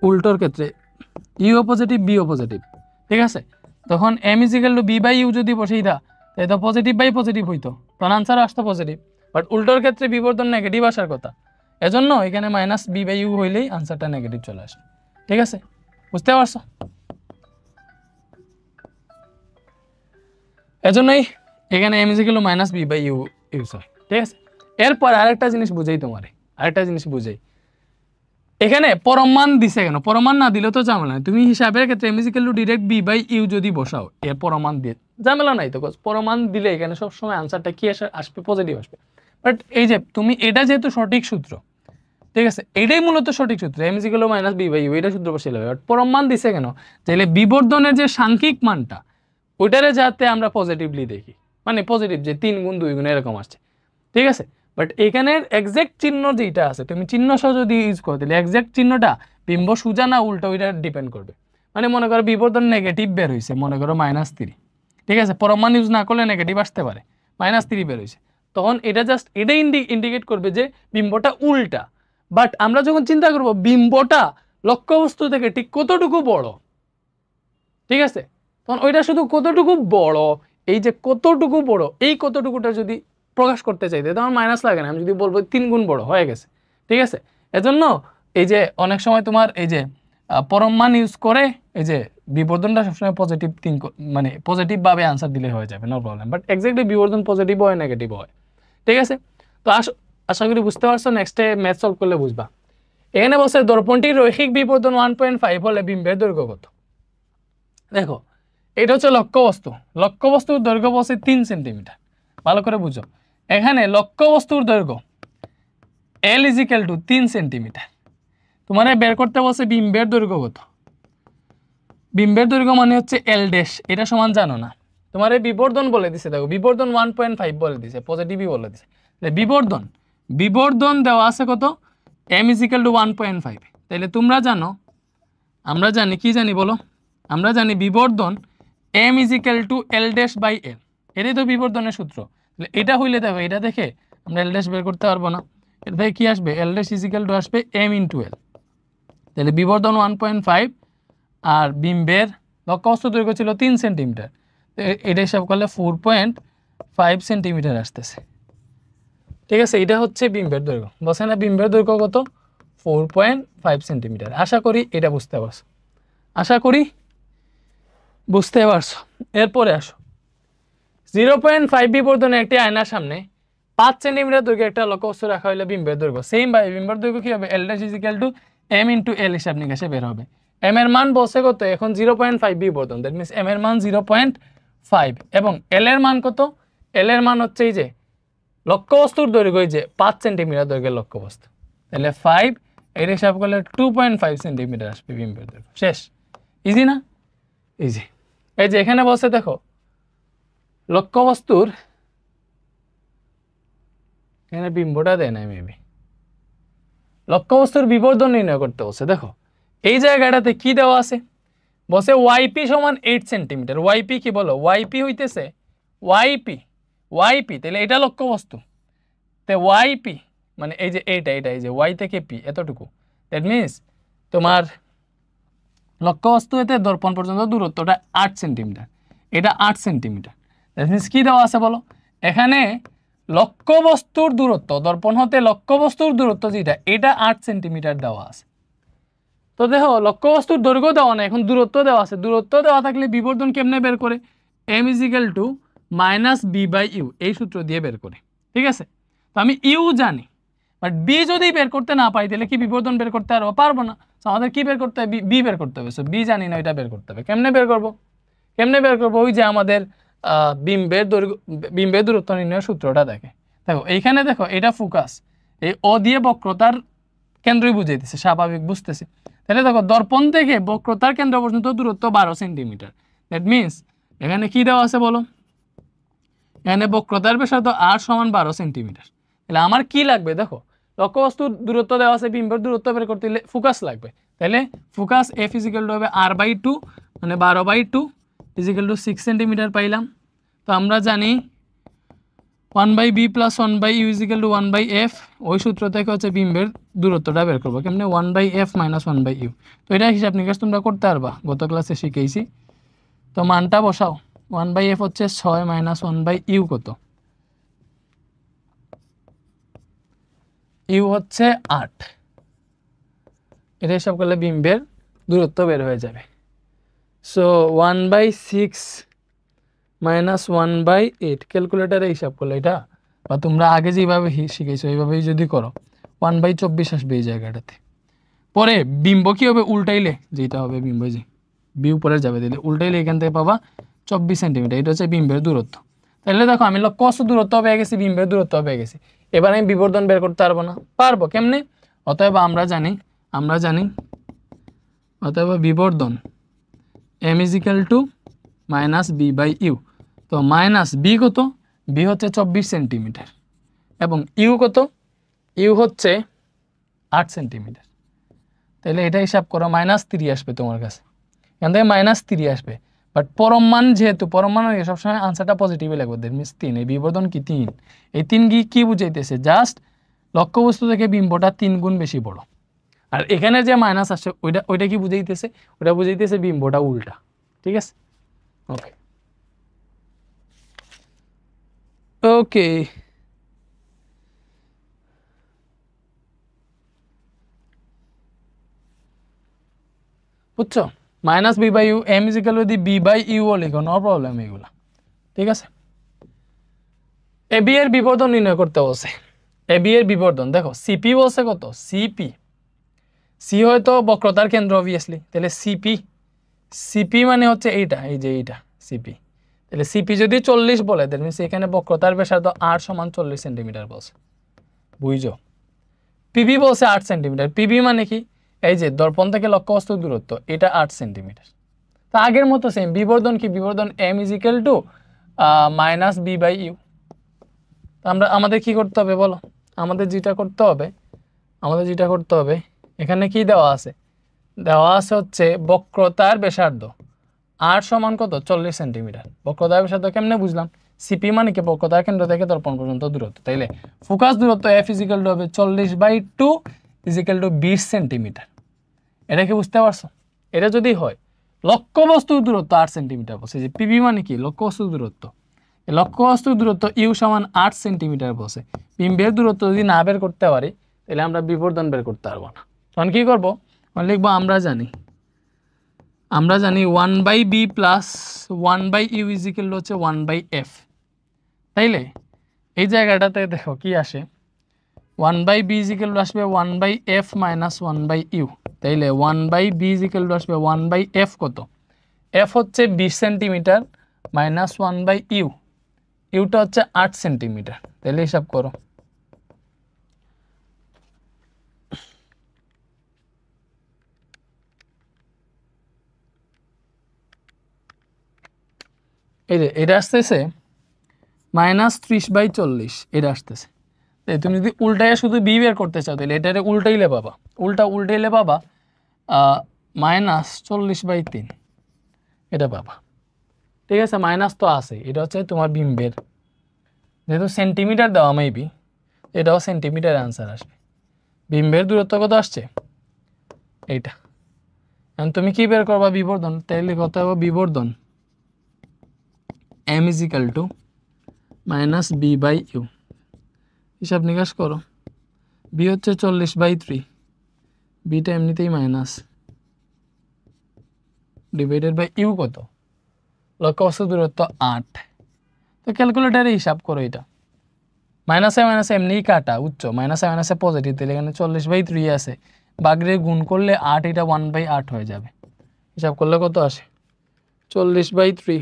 উল্টোর ক্ষেত্রে ইউ পজিটিভ, বিও পজিটিভ, ঠিক আছে? তখন m = b/u যদি বসেই দা, তাই তো পজিটিভ বাই পজিটিভ হইতো, তখন আনসার আসতো পজিটিভ। বাট উল্টোর ক্ষেত্রে বিবর্ধন নেগেটিভ আসার কথা, এজন্য এখানে -b/u হইলেই আনসারটা নেগেটিভ চলে আসে, ঠিক আছে? বুঝতে পারছো? এজন্যই এখানে m = -b/u ইউজ হয়, ঠিক আছে? এরপর আরেকটা জিনিস বুঝাই, এখানে পরমান দিছে কেন? পরমান না দিলে তো ঝামেলা নাই, তুমি হিসাবের ক্ষেত্রে m = ডিরেক্ট b/u যদি বসাও, এর পরমান দিয়ে ঝামেলা নাই তো, পরমান দিলে এখানে সবসময় আনসারটা কি আসবে? পজিটিভ আসবে। বাট এই যে তুমি এটা যেহেতু সঠিক সূত্র, ঠিক আছে, এটাই মূলত সঠিক সূত্র, m = -b/u, এটা সূত্র বসিয়ে হবে। বাট পরমান দিছে কেন? তাহলে বিবর্ধনের যে সাংখ্যিক মানটা, ওইটারে যাতে আমরা পজিটিভলি দেখি, মানে পজিটিভ যে 3 গুণ 2 গুণ এরকম আসছে, ঠিক আছে? বাট এখানের এক্সাক্ট চিহ্ন যেটা আছে, তুমি চিহ্ন সহ যদি ইউজ করো, তাহলে এক্সাক্ট চিহ্নটা বিম্ব সোজা না উল্টা ওইটা ডিপেন্ড করবে। মানে মনে করো বিবর্ধন নেগেটিভ বের হয়েছে, মনে করো -3, ঠিক আছে? পরমান ইউজ না করলে নেগেটিভ আসতে পারে, -3 বের হয়েছে, তখন এটা জাস্ট এটাই ইন্ডিকেট করবে যে বিম্বটা উল্টা। বাট আমরা যখন চিন্তা করব বিম্বটা লক্ষ্যবস্তু থেকে ঠিক কতটুকু বড়, ঠিক আছে, তখন ওইটা শুধু কতটুকু বড়, এই যে কতটুকু বড়, এই কতটুকুটা যদি প্রকাশ করতে চাইতে, তখন মাইনাস লাগে না, আমি যদি বলবো 3 গুণ বড় হয়ে গেছে, ঠিক আছে? এজন্য এই যে অনেক সময় তোমার এই যে পরম মান ইউজ করে, এই যে বিবর্ধনটা সবসময় পজিটিভ মানে পজিটিভ ভাবে আনসার দিলে হয়ে যাবে, নো প্রবলেম। বাট এক্স্যাক্টলি বিবর্ধন পজিটিভ হয় নেগেটিভ হয়, ঠিক আছে? তো আশা করি বুঝতে পারছো। নেক্সটে ম্যাথ সলভ করলে বুঝবা। এখানে বলছে দর্পণটির রৈখিক বিবর্ধন 1.5 হলে বিম্বের দৈর্ঘ্য কত? দেখো এটা হচ্ছে লক্ষ্যবস্তুর দৈর্ঘ্য বলছে 3 সেন্টিমিটার, ভালো করে বুঝো, এখানে লক্ষ্যবস্তুর দৈর্ঘ্য L = 3 সেন্টিমিটার। তোমার বের করতে বলছে বিম্বের দৈর্ঘ্য কত। বিম্বের দৈর্ঘ্য মানে হচ্ছে L ড্যাশ, এটা সমান জানো না। তোমার এই বিবর্ধন বলে দিছে, দেখো বিবর্ধন 1.5 বলে দিছে, পজিটিভই বলে দিছে। বিবর্ধন বিবর্ধন দেওয়া আছে কত, m = 1.5। তাহলে তোমরা জানো, আমরা জানি কি জানি বলো, আমরা জানি বিবর্ধন m = L dash by L, এটাই তো বিবর্ধনের সূত্র। তাহলে এটা হইলে দেখো, এটা দেখে আমরা L ড্যাশ বের করতে পারবো না, এর থেকে কি আসবে, L ড্যাশ = আসবে m × L। তাহলে বিবর্ধন 1.5 আর বিম্বের লক্ষ্যবস্তু দৈর্ঘ্য ছিল 3 সেন্টিমিটার, এটা হিসাব করলে 4.5 সেন্টিমিটার আসতেছে। ঠিক আছে, এটা হচ্ছে বিম্বের দৈর্ঘ্য। বলছে না বিম্বের দৈর্ঘ্য কত, 4.5 সেন্টিমিটার। আশা করি এটা বুঝতে পারছো, আশা করি বুঝতে পারছো। এরপরে আসো, 0.5 বিবর্ধনে একটি আয়নার সামনে 5 সেন্টিমিটার দৈর্ঘ্যে একটা লক্ষ্যবস্তু রাখা হলে বিম্বের দৈর্ঘ্য সেম ভাবে বিম্বের দৈর্ঘ্য কি হবে, L ড্যাশ = m × L হিসাব নিকাশে বের হবে। m এর মান বলছে কত, এখন 0.5 বিবর্ধন, দ্যাট মিন্স m এর মান 0.5 এবং L এর মান কত, L এর মান হচ্ছে এই যে লক্ষ্যবস্তুর দৈর্ঘ্য, এই যে 5 সেন্টিমিটার দৈর্ঘ্যের লক্ষ্যবস্তু, তাহলে 5 এর হিসাব করলে 2.5 সেন্টিমিটার আসবে বিম্বের দৈর্ঘ্য। শেষ, ইজি না, ইজি। এই যে এখানে বলছে দেখো লক্ষ্যবস্তুর, এখানে বিম্বটা দেয় না মেবি, লক্ষ্যবস্তুর বিবর্ধন নির্ণয় করতে বলছে। দেখো এই জায়গাটাতে কি দেওয়া আছে, বলছে yp = 8 সেন্টিমিটার। yp কি বলো, yp হইতেছে yp, তাহলে এটা লক্ষ্যবস্তু, তো yp মানে এই যে এটা এই যে y থেকে p এতটুকু, দ্যাট মিন্স তোমার লক্ষ্যবস্তু এতে দর্পণ পর্যন্ত দূরত্বটা 8 সেন্টিমিটার, এটা 8 সেন্টিমিটার। দ্যাট মিন্স কি দেওয়া আছে বলো, এখানে লক্ষ্যবস্তুর দূরত্ব, দর্পণ হতে লক্ষ্যবস্তুর দূরত্ব যেটা, এটা 8 সেন্টিমিটার দেওয়া আছে। তো দেখো লক্ষ্যবস্তুর দৈর্ঘ্য দেওয়া না, এখন দূরত্ব দেওয়া আছে। দূরত্ব দেওয়া থাকলে বিবর্ধন কেমনে বের করে, m = -b/u, এই সূত্র দিয়ে বের করে। ঠিক আছে, তো আমি ইউ জানি, বাট বি যদি বের করতে না পাই তাহলে কি বিবর্ধন বের করতে পারবো না। আমাদের কি বের করতে হবে, বি বের করতে হবে। সো বি জানি না, এটা বের করতে হবে। কেমনে বের করবো, ওই যে আমাদের বিম্বের দূরত্ব নির্ণয়ের সূত্রটা দেখে। দেখো এইখানে দেখো, এটা ফোকাস, এই ও দিয়ে বক্রতার কেন্দ্রই বুঝাইতেছে, স্বাভাবিক বুঝতেছি। তাহলে দেখো দর্পণ থেকে বক্রতার কেন্দ্র পর্যন্ত দূরত্ব 12 সেন্টিমিটার। দ্যাট মিন্স এখানে কি দেওয়া আছে বলো, এখানে বক্রতার ব্যাসার্ধ r = 12 সেন্টিমিটার। তাহলে আমার কি লাগবে, দেখো লক্ষ্যবস্তুর দূরত্ব দেওয়া আছে, বিম্বের দূরত্ব বের করতে হলে ফোকাস লাগবে। তাহলে ফোকাস f = হবে r/2, মানে 12/2 = 6 সেন্টিমিটার পাইলাম। তো আমরা জানি 1/b + 1/u = 1/f, ওই সূত্র থেকে হচ্ছে বিম্বের দূরত্বটা বের করবো কেমনে, 1/f - 1/u। তো এটা হিসাব নিকাশ তোমরা করতে পারবা, গত ক্লাসে শিখেছি। তো মানটা বসাও, 1/f হচ্ছে 6 - 1/u কত, ইউ হচ্ছে 8। এটা হিসাব করলে বিম্বের দূরত্ব বের হয়ে যাবে। সো 1/6 - 1/8, ক্যালকুলেটারে হিসাব করলে এটা, বা তোমরা আগে যেভাবে শিখেছো এইভাবেই যদি করো 1/24 আসবে এই জায়গাটাতে। পরে বিম্ব কি হবে, উল্টাইলে যেটা হবে বিম্ব, যে বি উপরে যাবে, দিলে উল্টাইলে এখান থেকে পাবা 24 সেন্টিমিটার। এটা হচ্ছে বিম্বের দূরত্ব। তাহলে দেখো আমি লক্ষ্যবস্তুর দূরত্ব পেয়ে গেছি, বিম্বের দূরত্ব পেয়ে গেছি। এবার আমি বিবর্ধন বের করতে পারবো না, পারবো কেমনে, অতএব আমরা জানি অতএব বিবর্ধন m = -b/u। তো -b কত, b হচ্ছে 24 সেন্টিমিটার এবং ইউ কত, ইউ হচ্ছে 8 সেন্টিমিটার। তাহলে এটা হিসাব করো, -3 আসবে তোমার কাছে, এখান থেকে -3 আসবে। বাট পরম মান, যেহেতু পরম মান সবসময় আনসারটা পজিটিভই লাগবে, দ্যাট মিন্স 3। এই বিবর্ধন কি 3, এই 3 কি বুঝাইতেছে, জাস্ট লক্ষ্যবস্তু থেকে বিম্বটা 3 গুণ বেশি বড়। আর এখানে যে মাইনাস আসছে ওইটা কি বুঝাইতেছে, ওটা বুঝাইতেছে বিম্বটা উল্টা। ঠিক আছে, ওকে ওকে। বুঝছো, -b/u, m = যদি b/u লিখো, নো প্রবলেম এগুলা। ঠিক আছে, এবি এর বিবর্ধন নির্ণয় করতে বলছে। এবি এর বিবর্ধন দেখো, সিপি বলছে কত, সি হয়তো বক্রতার কেন্দ্র অবভিয়াসলি, তাহলে সিপি মানে হচ্ছে এইটা, এই যে এইটা সিপি। তাহলে সিপি যদি 40 বলে দেন এখানে বক্রতার ব্যাসার্ধ r সমান 40 সেন্টিমিটার বলছে, বুঝছো? পিবি বলছে 8 সেন্টিমিটার। পিবি মানে কি? এই যে দর্পণ থেকে লক্ষ্যবস্তুর দূরত্ব, এটা 8 সেন্টিমিটার। তো আগের মতো সেম বিবর্ধন কি? বিবর্ধন m - b/u। আমাদের কি করতে হবে বলো? আমাদের যেটা করতে হবে এখানে কি দেওয়া আছে? দেওয়া আছে হচ্ছে বক্রতার ব্যাসার্ধ r সমান কত? 40 সেন্টিমিটার। বক্রতার ব্যাসার্ধ কেমনে বুঝলাম? সিপি মানে কি? বক্রতার কেন্দ্র থেকে দর্পণ পর্যন্ত দূরত্ব। তাইলে ফোকাস দূরত্ব f হবে 40/2 20 সেন্টিমিটার। এটা কি বুঝতে পারছো? এটা যদি হয় লক্ষ্যবস্তুর দূরত্ব 8 সেন্টিমিটার বলছে, যে পিবি মানে কি? লক্ষ্যবস্তুর দূরত্ব। এই লক্ষ্যবস্তুর দূরত্ব ইউ সমান 8 সেন্টিমিটার বলছে। বিম্বের দূরত্ব যদি না বের করতে পারি তাহলে আমরা বিবর্ধন বের করতে পারবো না। তখন কি করবো? লিখবো আমরা জানি 1/b প্লাস 1/u হচ্ছে 1/f। তাইলে এই জায়গাটাতে দেখো কি আসে? 1/b আসবে 1/f মাইনাস 1/u। তাইলে 1/b আসবে 1/f কত? f হচ্ছে 20 সেন্টিমিটার মাইনাস 1/u, ইউটা হচ্ছে 8 সেন্টিমিটার। তাহলে হিসাব করো। এই যে এটা আসতেছে -30/40, এটা আসতেছে। তুমি যদি উল্টায় শুধু বি বের করতে চাও তাহলে এটা উল্টাইলে পাবা, উল্টাইলে পাবা -40/3 এটা পাবা। ঠিক আছে, মাইনাস তো আছে, এটা হচ্ছে তোমার বিম্বের, যেহেতু সেন্টিমিটার দেওয়া মেবি এটাও সেন্টিমিটার অ্যান্সার আসবে। বিম্বের দূরত্ব কত আসছে? এইটা। এখন তুমি কি বের করবা? বিবর্ধন। তাইলে কত হবে বিবর্ধন? m - b/u। হিসাব নিকাশ করো। বি হচ্ছে 40/3, বিটা এমনিতেই মাইনাস, ডিভাইডেড বাই ইউ কত? লক্ষ্যবস্তু দূরত্ব 8। তো ক্যালকুলেটারে হিসাব করো এটা। মাইনাসে মাইনাসে এমনিই কাটা, উচ্চ মাইনাসে মাইনাসে পজিটিভ, তাহলে এখানে 40/3 আছে, বাগড়ে গুণ করলে 8, এটা 1/8 হয়ে যাবে। হিসাব করলে কত আসে? 40/3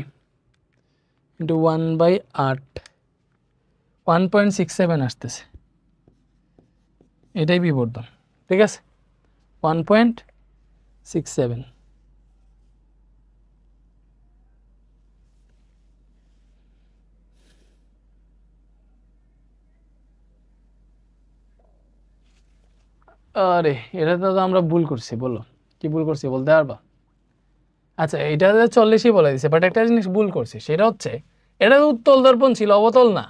ইন্টু 1/8, 1.67 আসতেছে। এটাই বিবর্ধন। ঠিক আছে, 1.67। আরে এটাতে তো আমরা ভুল করছি। বলো কি ভুল করছি বলতে পারবা? আচ্ছা, এটা 40ই বলে দিছে, বাট একটা জিনিস ভুল করছি, সেটা হচ্ছে এটা উত্তল দর্পণ ছিল, অবতল না।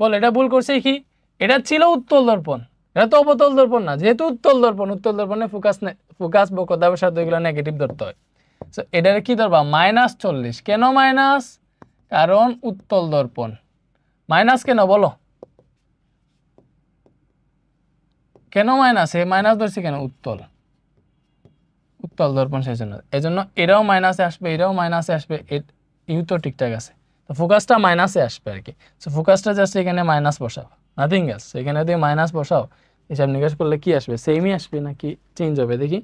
বল এটা ভুল করছে কি? এটা ছিল উত্তল দর্পণ, এটা তো অবতল দর্পণ না। যেহেতু উত্তল দর্পণে ফোকাস বক্রতা ব্যাসার্ধ এগুলো নেগেটিভ ধরতে হয়। সো এটার কি ধরবা? -40। কেন মাইনাস? কারণ উত্তল দর্পণ। মাইনাস কেন বলো? কেন মাইনাস? মাইনাস ধরছি কেন? উত্তল দর্পণ, সেজন্য। এজন্য এটাও মাইনাসে আসবে, এটাও মাইনাসে আসবে, ইউ তো ঠিকঠাক আছে, তো ফোকাসটা মাইনাসে আসবে আর কি। সো ফোকাসটা জাস্ট এখানে মাইনাস বসাও, নাথিং এলস। এখানে যদি মাইনাস বসাও, হিসাব নিকাশ করলে কি আসবে? সেমই আসবে নাকি চেঞ্জ হবে দেখি।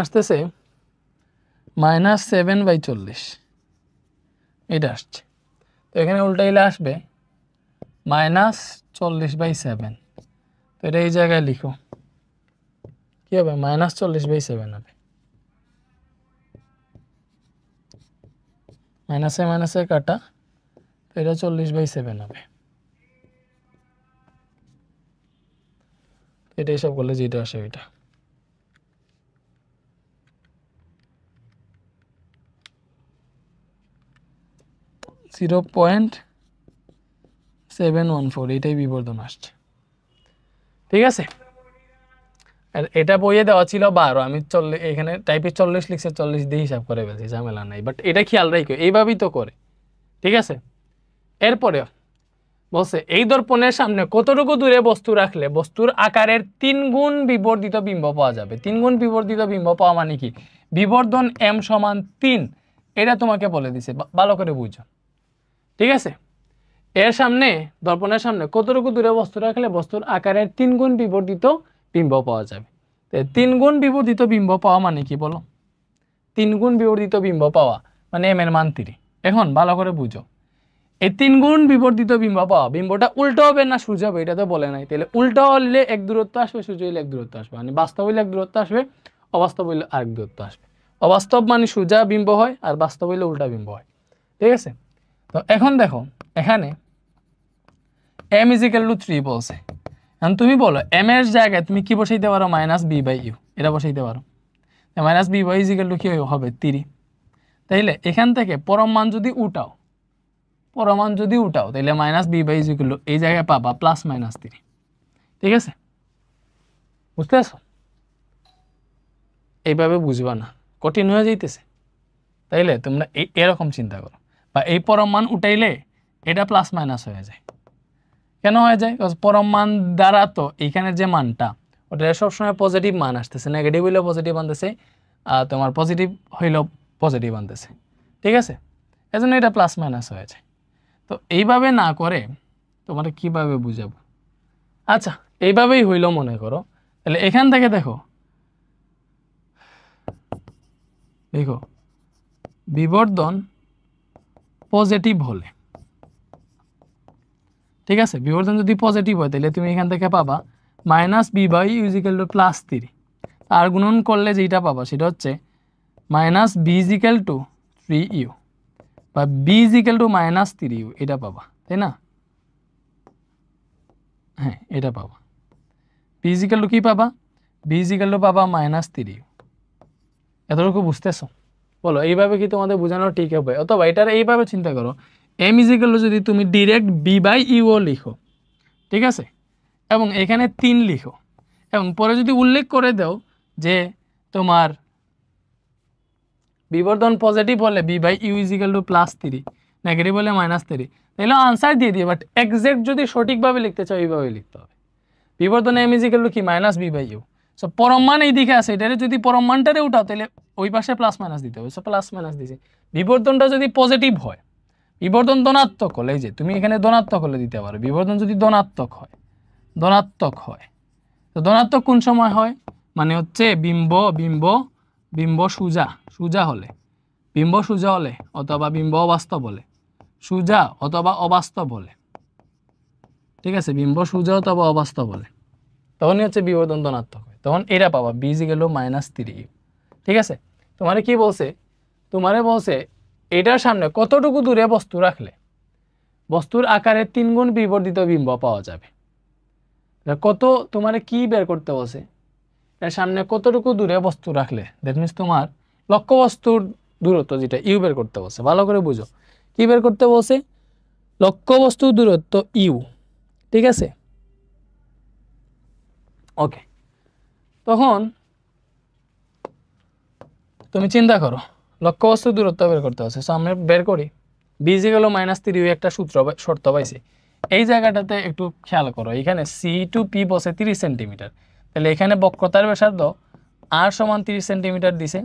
আসতেছে -7/40, এটা আসছে। তো এখানে উল্টাইলে আসবে -40/7। তো এটা এই জায়গায় লিখো, কি হবে? -40/7 হবে। মাইনাসে মাইনাসে কাটা, তো এটা 40/7 হবে। এটা হিসাব করলে যেটা আসে ওইটা। .714, এটাই বিবর্ধন আসছে। ঠিক আছে, আর এটা বইয়ে দেওয়া ছিল 12, আমি এখানে টাইপে 40 লিখছে, 40 দিয়ে হিসাব করে ফেলছি, ঝামেলা নাই। বাট এটা খেয়াল রাখো, এইভাবেই তো করে। ঠিক আছে, এরপরে বলছে এই দর্পণের সামনে কতটুকু দূরে বস্তু রাখলে বস্তুর আকারের 3 গুণ বিবর্ধিত বিম্ব পাওয়া যাবে। 3 গুণ বিবর্ধিত বিম্ব পাওয়া মানে কি? বিবর্ধন m = 3, এটা তোমাকে বলে দিছে, ভালো করে বুঝো। ঠিক আছে, এর সামনে দর্পণের সামনে কতটুকু দূরে বস্তু রাখলে বস্তুর আকারের 3 গুণ বিবর্ধিত বিম্ব পাওয়া যাবে। 3 গুণ বিবর্ধিত বিম্ব পাওয়া মানে কি বলো? 3 গুণ বিবর্ধিত বিম্ব পাওয়া মানে m এর মান 3। এখন ভালো করে বুঝো, এই 3 গুণ বিবর্ধিত বিম্ব পাওয়া, বিম্বটা উল্টো হবে না সোজা হবে এটা তো বলে নাই। তাহলে উল্টো হলে এক দূরত্ব আসবে, সোজা হলে এক দূরত্ব আসবে, মানে বাস্তব হইলে এক দূরত্ব আসবে, অবাস্তব হইলে আরেক দূরত্ব আসবে। অবাস্তব মানে সোজা বিম্ব হয়, আর বাস্তব হইলে উল্টা বিম্ব হয়। ঠিক আছে? তো এখন দেখো এখানে m = 3 বলছে। এখন তুমি বলো m এর জায়গায় তুমি কি বসাইতে পারো? -b/u এটা বসাইতে পারো। -b/u = কি হবে? 3। তাইলে এখান থেকে পরম মান যদি উঠাও, তাহলে -b/u এই জায়গায় পাবা +-3। ঠিক আছে? বুঝতে পারছো? এইভাবে বুঝবা না, কঠিন হয়ে যাইতেছে। তাইলে তোমরা এরকম চিন্তা করো, বা এই পরম মান উঠাইলে এটা +- হয়ে যায়। কেন হয়ে যায়? পরম মান দ্বারা তো এইখানের যে মানটা ওটা সবসময় পজিটিভ মান আসতেছে, নেগেটিভ হইলেও পজিটিভ আনতেছে, আর তোমার পজিটিভ হইলেও পজিটিভ আনতেছে। ঠিক আছে? এজন্য এটা +- হয়ে যায়। তো এইভাবে না করে তোমার কিভাবে বুঝাবো? আচ্ছা, এইভাবেই হইল মনে করো। তাহলে এখান থেকে দেখো বিবর্ধন পজিটিভ হলে, ঠিক আছে, বিবর্ধন যদি পজিটিভ হয় তাহলে তুমি এখান থেকে পাবা -b/u = +3। আর গুণন করলে যেটা পাবা সেটা হচ্ছে -b = 3u বা b = -3u এটা পাবা, তাই না? হ্যাঁ, এটা পাবা। b = কি পাবা? b = পাবা -3u। এতটুকু বুঝতেছো? বলো এইভাবে কি তোমাদের বোঝানো ঠিক হবে? অথবা এটার এইভাবে চিন্তা করো, m = যদি তুমি ডিরেক্ট b/u লিখো, ঠিক আছে, এবং এখানে 3 লিখো, এবং পরে যদি উল্লেখ করে দাও যে তোমার বিবর্ধন পজিটিভ হলে b/u = +3, নেগেটিভ হলে -3, তাহলে আনসার দিয়ে দিও। বাট এক্সাক্ট যদি সঠিকভাবে লিখতে চাও এইভাবে লিখতে হবে। বিবর্ধন m = কি? -b/u। সো পরম মান এই দিকে আছে, এটারে যদি পরম মানটারে উঠাও তাহলে ওই পাশে +- দিতে হবে। সো +- দিছি। বিবর্ধনটা যদি পজিটিভ হয়, বিবর্ধন ধনাত্মক হলে, এই যে তুমি এখানে ধনাত্মক হলে দিতে পারো। বিবর্ধন যদি ধনাত্মক হয় তো ধনাত্মক কোন সময় হয়? মানে হচ্ছে বিম্ব সোজা হলে, অথবা বিম্ব অবাস্তব হলে, সোজা অথবা অবাস্তব হলে, ঠিক আছে, বিম্ব সোজা অথবা অবাস্তব হলে তখনই হচ্ছে বিবর্ধন ধনাত্মক হয়। তখন এটা পাবা b = -3u। ঠিক আছে? তোমারে কি বলছে? তোমারে বলছে এটার সামনে কতটুকু দূরে বস্তু রাখলে বস্তুর আকারে 3 গুণ বিবর্ধিত বিম্ব পাওয়া যাবে। কত তোমারে কি বের করতে বলছে? এর সামনে কতটুকু দূরে বস্তু রাখলে, দ্যাট মিনস তোমার লক্ষ্য বস্তুর দূরত্ব যেটা ইউ বের করতে বলছে। ভালো করে বুঝো, কি বের করতে বলছে? লক্ষ্য বস্তুর দূরত্ব ইউ। ঠিক আছে? ওকে, তখন তুমি চিন্তা করো লক্ষ্য বস্তুর দূরত্ব বের করতে হচ্ছে। সো আমরা বের করি। b = -3u একটা শর্ত পাইছি। এই জায়গাটাতে একটু খেয়াল করো, এখানে c to p বসে 30 সেন্টিমিটার। তাহলে এখানে বক্রতার ব্যাসার্ধ r = 30 সেন্টিমিটার দিছে।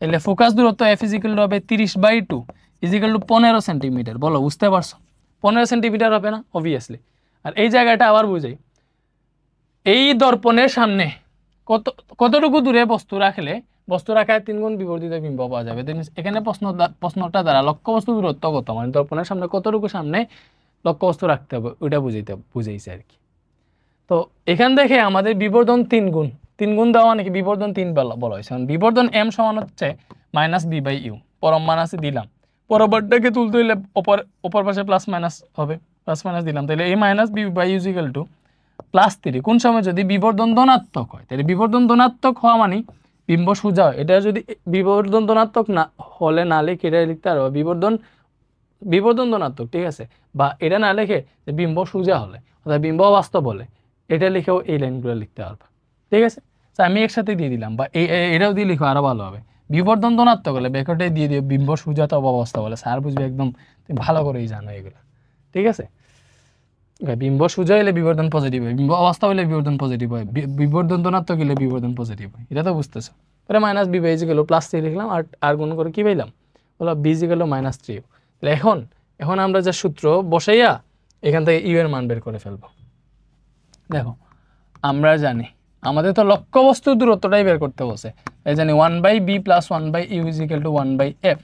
তাহলে ফোকাস দূরত্ব f = হবে 30/2 = 15 সেন্টিমিটার। বলো বুঝতে পারছো? 15 সেন্টিমিটার হবে না? অবভিয়াসলি। আর এই জায়গাটা আবার বুঝাই, এই দর্পণের সামনে কতটুকু দূরে বস্তু রাখলে বস্তুর আকারে 3 গুণ বিবর্ধিত বিম্ব পাওয়া যাবে। এখানে প্রশ্নটা দ্বারা লক্ষ্য বস্তু দূরত্ব কত, মানে দর্পণের সামনে কতটুকু সামনে লক্ষ্য বস্তু রাখতে হবে ওইটা বুঝাইছে আর কি। তো এখান থেকে আমাদের বিবর্ধন 3 গুণ দেওয়া মানে কি বিবর্ধন 3 বলা হয়েছে। বিবর্ধন m সমান হচ্ছে -b/u। পরম মান আছে দিলাম, পরবর্তীটাকে তুলতে হইলে অপর পাশে +- হবে, +- দিলাম। তাহলে এই -b/u = +3 কোন সময়? যদি বিবর্ধন ধনাত্মক হয়। তাহলে বিবর্ধন ধনাত্মক হওয়া মানে বিম্ব সোজা হয়। এটা যদি বিবর্ধন ধনাত্মক না হলে না লিখে এটা লিখতে পারো বিবর্ধন ধনাত্মক, ঠিক আছে, বা এটা না লিখে যে বিম্ব সোজা হলে অর্থাৎ বিম্ব অবাস্তব হলে এটা লিখেও এই লাইনগুলো লিখতে পারবা। ঠিক আছে? আমি একসাথে দিয়ে দিলাম, বা এটাও দিয়ে লিখো আরো ভালো হবে। বিবর্ধন ধনাত্মক হলে ব্যাকেটে দিয়ে দিও বিম্ব সোজা অথবা অবাস্তব হলে, স্যার বুঝবে একদম, তুমি ভালো করেই জানো এগুলো। ঠিক আছে? বিম্ব সোজা হলে বিবর্ধন পজিটিভ হয়, বিম্ব অবাস্তব হলে বিবর্ধন পজিটিভ হয়, বিবর্ধন ধনাত্মক হলে বিবর্ধন পজিটিভ হয়। এটা তো বুঝতেছো? পরে -b/u = +3 লিখলাম, আর গুণ করে কি পাইলাম? বলো b = -3u। তাহলে এখন আমরা যে সূত্র বসাইয়া এখান থেকে ইউ এর মান বের করে ফেলবো। দেখো আমরা জানি আমাদের তো লক্ষ্যবস্তুর দূরত্বটাই বের করতে বসে, এই জানি 1/b + 1/u = 1/f।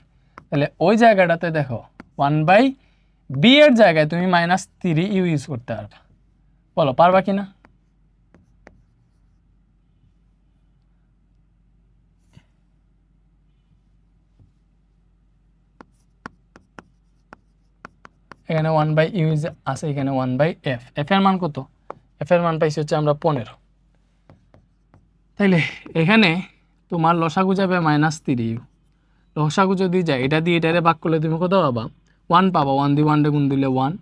তাহলে ওই জায়গাটাতে দেখো 1/b এর জায়গায় তুমি -3u ইউজ করতে পারবা, বলো পারবা কিনা? এখানে 1/u আছে, এখানে 1/f। f এর মান কত? f এর মান পাইছি হচ্ছে আমরা 15। তাইলে এখানে তোমার লসাগু যাবে -3u। লসাগু যদি যায় এটা দিয়ে এটারে ভাগ করলে তুমি কত পাবা? 1 পাবা। 1 দিয়ে 1 গুণ দিলে 1।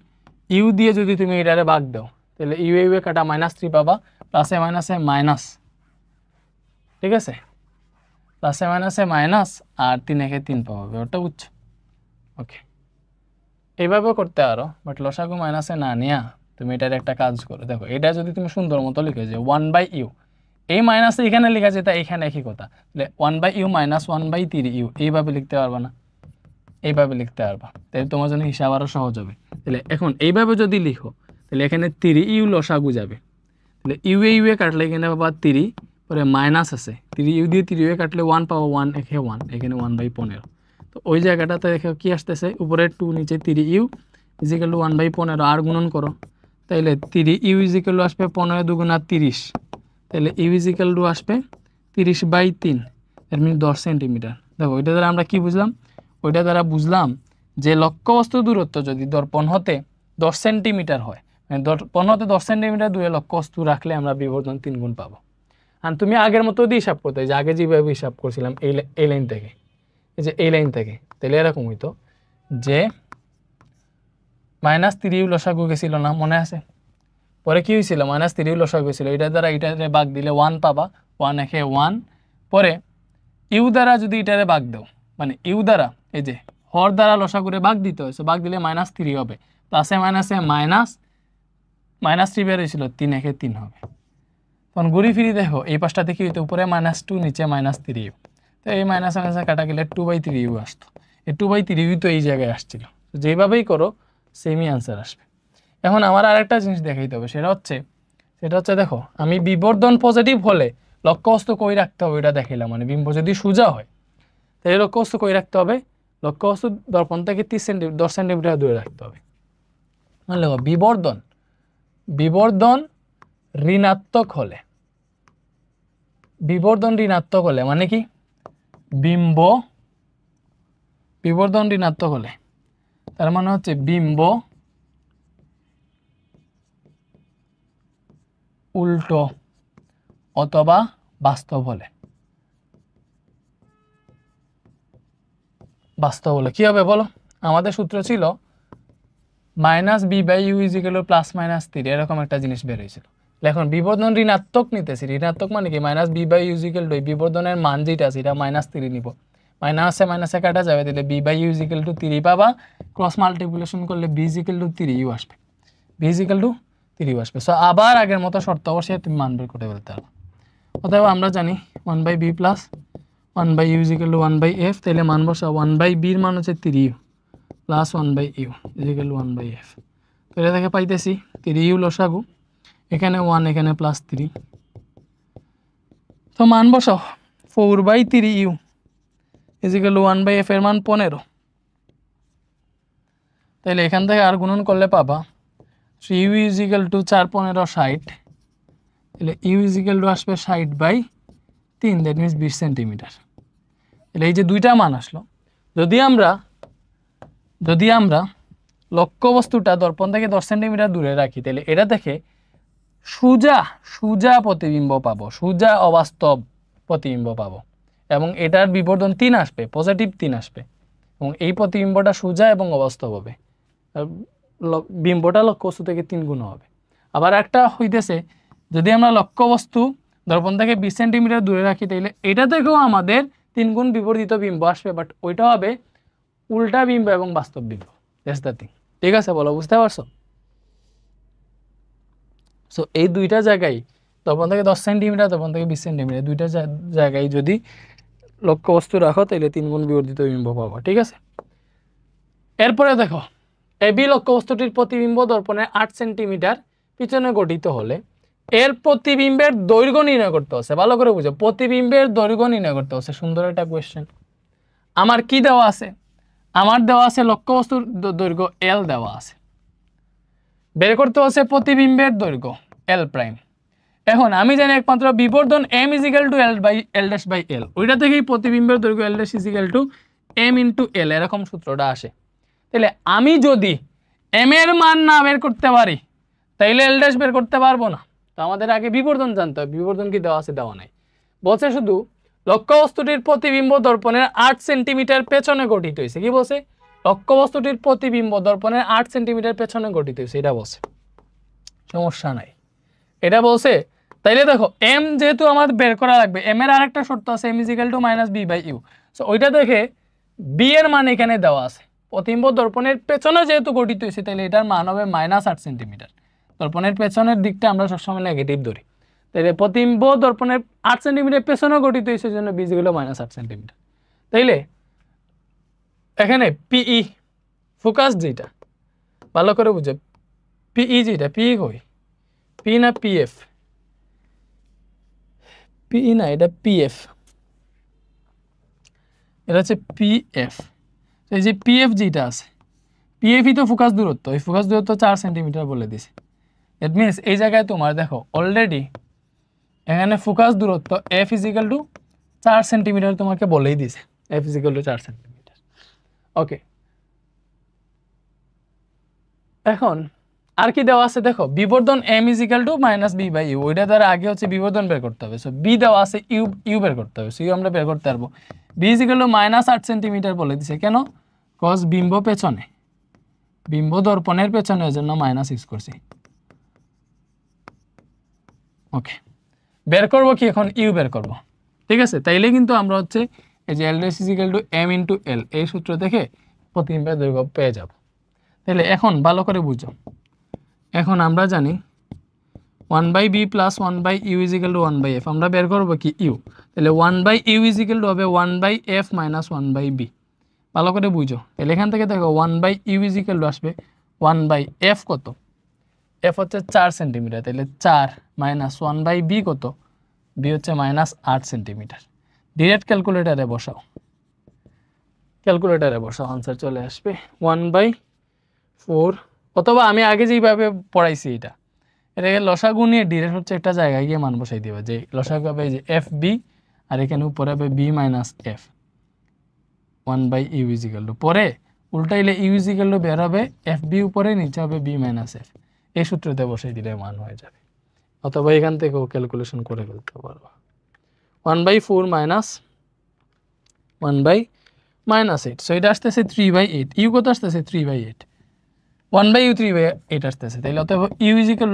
ইউ দিয়ে যদি তুমি এটারে ভাগ দাও তাহলে ইউ এ কাটা -3 পাবা, প্লাসে মাইনাসে মাইনাস, ঠিক আছে? প্লাসে মাইনাসে মাইনাস আর 3 একে 3 পাবা, ব্যাপারটা বুঝছো? ওকে, এইভাবেও করতে পারো, বাট লসাগু মাইনাসে না নিয়া তুমি এটার একটা কাজ করো। দেখো এটা যদি তুমি সুন্দর মতো লিখে যে 1/u, এই মাইনাসে এখানে লেখা যেটা এখানে একই কথা, তাহলে 1/u - 1/3u এইভাবে লিখতে পারবা না? এইভাবে লিখতে পারবা, তাহলে তোমার জন্য হিসাব আরও সহজ হবে। তাহলে এখন এইভাবে যদি লিখো তাহলে এখানে 3u লসাগু যাবে, তাহলে ইউ এ কাটলে এখানে পাবা 3, পরে মাইনাস আছে 3u দিয়ে 3u কাটলে 1 পাবো, 1 একে 1, এখানে 1/15। তো ওই জায়গাটাতে দেখো কি আসতেছে, উপরে 2 নিচে 3u = 1/15, আর গুণন করো তাইলে 3u = আসবে 15 × 2 = 30, তাহলে ইউ আসবে 30/3, এর মিনিট 10 সেন্টিমিটার। দেখো ওইটা দ্বারা আমরা কি বুঝলাম? ওইটা দ্বারা বুঝলাম যে লক্ষ্যবস্তু দূরত্ব যদি দর্পণ হতে 10 সেন্টিমিটার হয়, মানে দর্পণ হতে 10 সেন্টিমিটার দূরে লক্ষ্যবস্তু রাখলে আমরা বিবর্ধন 3 গুণ পাবো। আর তুমি আগের মতো দিয়ে হিসাব করতে, যে আগে যেভাবে হিসাব করছিলাম এই লাইন থেকে, এই যে এই লাইন থেকে, তাহলে এরকম হইতো যে -3u লসাগু গেছিল না, মনে আছে? পরে কি হয়েছিল? -3u লসাগু গেছিল, এটা দ্বারা এটারে ভাগ দিলে 1 পাবা, 1 একে 1, পরে ইউ দ্বারা যদি এটারে ভাগ দাও, মানে ইউ দ্বারা এই যে হর দ্বারা লসাগুরে ভাগ দিতে হয়, ভাগ দিলে -3 হবে, প্লাসে মাইনাসে মাইনাস, -3 বের হয়েছিল, 3 একে 3 হবে। তখন ঘুরি ফিরি দেখো এই পাশটাতে কি হইতো, উপরে -2 নিচে -3u, তো এই মাইনাসে মাইনাসে কাটা গেলে 2/3u আসতো। এই 2/3u তো এই জায়গায় আসছিল, যেভাবেই করো সেমই আনসার আসবে। এখন আমার আরেকটা জিনিস দেখাইতে হবে, সেটা হচ্ছে দেখো আমি বিবর্ধন পজিটিভ হলে লক্ষ্যবস্তু কই রাখতে হবে এটা দেখাইলাম, মানে বিম্ব যদি সোজা হয় তাহলে লক্ষ্যবস্তু কই রাখতে হবে? লক্ষ্যবস্তু দর্পণ থেকে 10 সেন্টিমিটার দূরে রাখতে হবে। মানে দেখো বিবর্ধন ঋণাত্মক হলে মানে কি, বিবর্ধন ঋণাত্মক হলে তার মানে হচ্ছে বিম্ব উল্টো অথবা বাস্তব হলে কি হবে বলো? আমাদের সূত্র ছিল -b/u = +-3, এরকম একটা জিনিস বের হয়েছিল। এখন বিবর্ধন ঋণাত্মক নিতেছি, ঋণাত্মক মানে কি -b/u = বিবর্ধনের মান যেটা আছে এটা -3 নিব, মাইনাসে মাইনাসে কাটা যাবে, তাহলে b/u = 3 পাবা, ক্রস মাল্টিপ্লিকেশন করলে b = 3u আসবে, সো আবার আগের মতো শর্ত অবশ্যই তুমি মান বের করে ফেলতে পারবে। অতএব আমরা জানি 1/b + 1/u = 1/f, তাহলে মান বসাও 1/b এর মান হচ্ছে 3u + 1/u = 1/f। তো এটা থেকে পাইতেছি 3u লসাগু, এখানে 1 এখানে +3, তো মান বসাও 4/3u = 1/f, এর মান 15। তাহলে এখান থেকে আর গুণন করলে পাবা 3u = 4 15 60, তাহলে u আসবে 60/3, দ্যাট মিনস 20 সেন্টিমিটার। তাহলে এই যে দুইটা মান আসলো, যদি আমরা লক্ষ্যবস্তুটা দর্পণ থেকে 10 সেন্টিমিটার দূরে রাখি তাহলে এটা থেকে সোজা প্রতিবিম্ব পাবো, সোজা অবাস্তব প্রতিবিম্ব পাবো, এবং এটার বিবর্ধন 3 আসবে, পজিটিভ 3 আসবে, এবং এই প্রতিবিম্বটা সোজা এবং অবাস্তব হবে, বিম্বটা লক্ষ্যবস্তু থেকে 3 গুণ হবে। আবার একটা হইতেছে যদি আমরা লক্ষ্যবস্তু দর্পণ থেকে 20 সেন্টিমিটার দূরে রাখি তাহলে এটা থেকেও আমাদের 3 গুণ বিবর্ধিত বিম্ব আসবে, বাট ওইটা হবে উল্টা বিম্ব এবং বাস্তব বিম্ব। That's the thing. ঠিক আছে, বলো বুঝতে পারছো? সো এই দুইটা জায়গায় দর্পণ থেকে 10 সেন্টিমিটার, দর্পণ থেকে 20 সেন্টিমিটার, দুইটা জায়গায় যদি লক্ষ্যবস্তু রাখো তাহলে 3 গুণ বিবর্ধিত বিম্ব পাবো। ঠিক আছে, এরপরে দেখো এবি লক্ষ্যবস্তুটির প্রতিবিম্ব দর্পণের 8 সেন্টিমিটার পিছনে গঠিত হলে এর প্রতিবিম্বের দৈর্ঘ্য নির্ণয় করতে হচ্ছে। ভালো করে বুঝো, প্রতিবিম্বের দৈর্ঘ্য নির্ণয় করতে হচ্ছে। সুন্দর একটা কোয়েশ্চেন। আমার কি দেওয়া আছে? আমার দেওয়া আছে লক্ষ্যবস্তুর দৈর্ঘ্য এল দেওয়া আছে, বের করতে হচ্ছে প্রতিবিম্বের দৈর্ঘ্য এল প্রাইম। এখন আমি জানি একমাত্র বিবর্ধন m = l/l'/l, ওইটা থেকেই প্রতিবিম্বের দৈর্ঘ্য l' = m × l, এরকম সূত্রটা আসে। তাহলে আমি যদি m এর মান না বের করতে পারি তাইলে l' বের করতে পারবো না। তো আমাদের আগে বিবর্ধন জানতে হবে। বিবর্ধন কি দেওয়া আছে? দেওয়া নাই। বলছে শুধু লক্ষ্যবস্তুটির প্রতিবিম্ব দর্পণের 8 সেন্টিমিটার পেছনে গঠিত হয়েছে। কি বলছে? লক্ষ্যবস্তুটির প্রতিবিম্ব দর্পণের 8 সেন্টিমিটার পেছনে গঠিত হয়েছে, এটা বলছে। সমস্যা নাই, এটা বলছে। তাইলে দেখো m যেহেতু আমার বের করা লাগবে, m এর আরেকটা শর্ত আছে m = -b/u। সো ওইটা দেখে b এর মান এখানে দেওয়া আছে। প্রতিবিম্ব দর্পণের পেছনে যেহেতু গঠিত হয়েছে তাহলে এটার মান হবে -8 সেন্টিমিটার। দর্পণের পেছনের দিকটা আমরা সবসময় নেগেটিভ ধরি। তাইলে প্রতিবিম্ব দর্পণের 8 সেন্টিমিটার পেছনে গঠিত হয়েছে জন্য b = -8 সেন্টিমিটার। তাইলে এখানে PE ফোকাস যেটা, ভালো করে বুঝো, PE যেটা, PE কই? P না PF? PE না, এটা PF, এটা হচ্ছে PF। এই যে PF যেটা আছে, PF তো ফোকাস দূরত্ব, এই ফোকাস দূরত্ব 4 সেন্টিমিটার বলে দিছে। দ্যাট মিনস এই জায়গায় তোমার দেখো অলরেডি এখানে ফোকাস দূরত্ব F = 4 সেন্টিমিটার তোমাকে বলেই দিছে, F = 4 সেন্টিমিটার। ওকে, এখন আর কি দেওয়া আছে দেখো, বিবর্ধন m = -b/u, ওইটা দ্বারা আগে হচ্ছে বিবর্ধন বের করতে হবে। সো b দেওয়া আছে, u বের করতে হবে। সো u আমরা বের করতে পারবো। b = -8 সেন্টিমিটার বলে দিছে কেন? কজ বিম্ব পেছনে, বিম্ব দর্পণের পেছনে, এজন্য মাইনাস ইউজ করছি। ওকে, বের করব কি এখন? u বের করব। ঠিক আছে, তাইলে কিন্তু আমরা হচ্ছে এই যে l' = m × l এই সূত্র থেকে প্রতিবিম্বের দৈর্ঘ্য পেয়ে যাব। তাহলে এখন ভালো করে বুঝো, এখন আমরা জানি 1/b + 1/u = 1/f, আমরা বের করব কি? u। তাহলে 1/u হবে 1/f - 1/b। ভালো করে বুঝো, তাহলে এখান থেকে দেখো 1/u আসবে 1/f কত? f হচ্ছে 4 সেন্টিমিটার, তাহলে 4 - 1/b কত? b হচ্ছে -8 সেন্টিমিটার। ডিরেক্ট ক্যালকুলেটরে বসাও, ক্যালকুলেটরে বসাও, আনসার চলে আসবে 1/4, অথবা আমি আগে যেইভাবে পড়াইছি এটাকে লসাগু নিয়ে ডিরেক্ট হচ্ছে একটা জায়গায় গিয়ে মান বসাই দিবা, যে লসাগু হবে যে FB আর এখানে উপরে হবে b - f 1/u পরে উল্টাইলে u বের হবে FB উপরে, নিচে হবে b - f। এই সূত্রতে বসাই দিলে মান হয়ে যাবে, অথবা এখান থেকেও ক্যালকুলেশন করে ফেলতে পারবো। 1/4 - 1/8, সো এটা আসতেছে 3/8। ইউ কত আসতেছে? 3/8। 1/u 3/8 আসতেছে, তাহলে অতএব u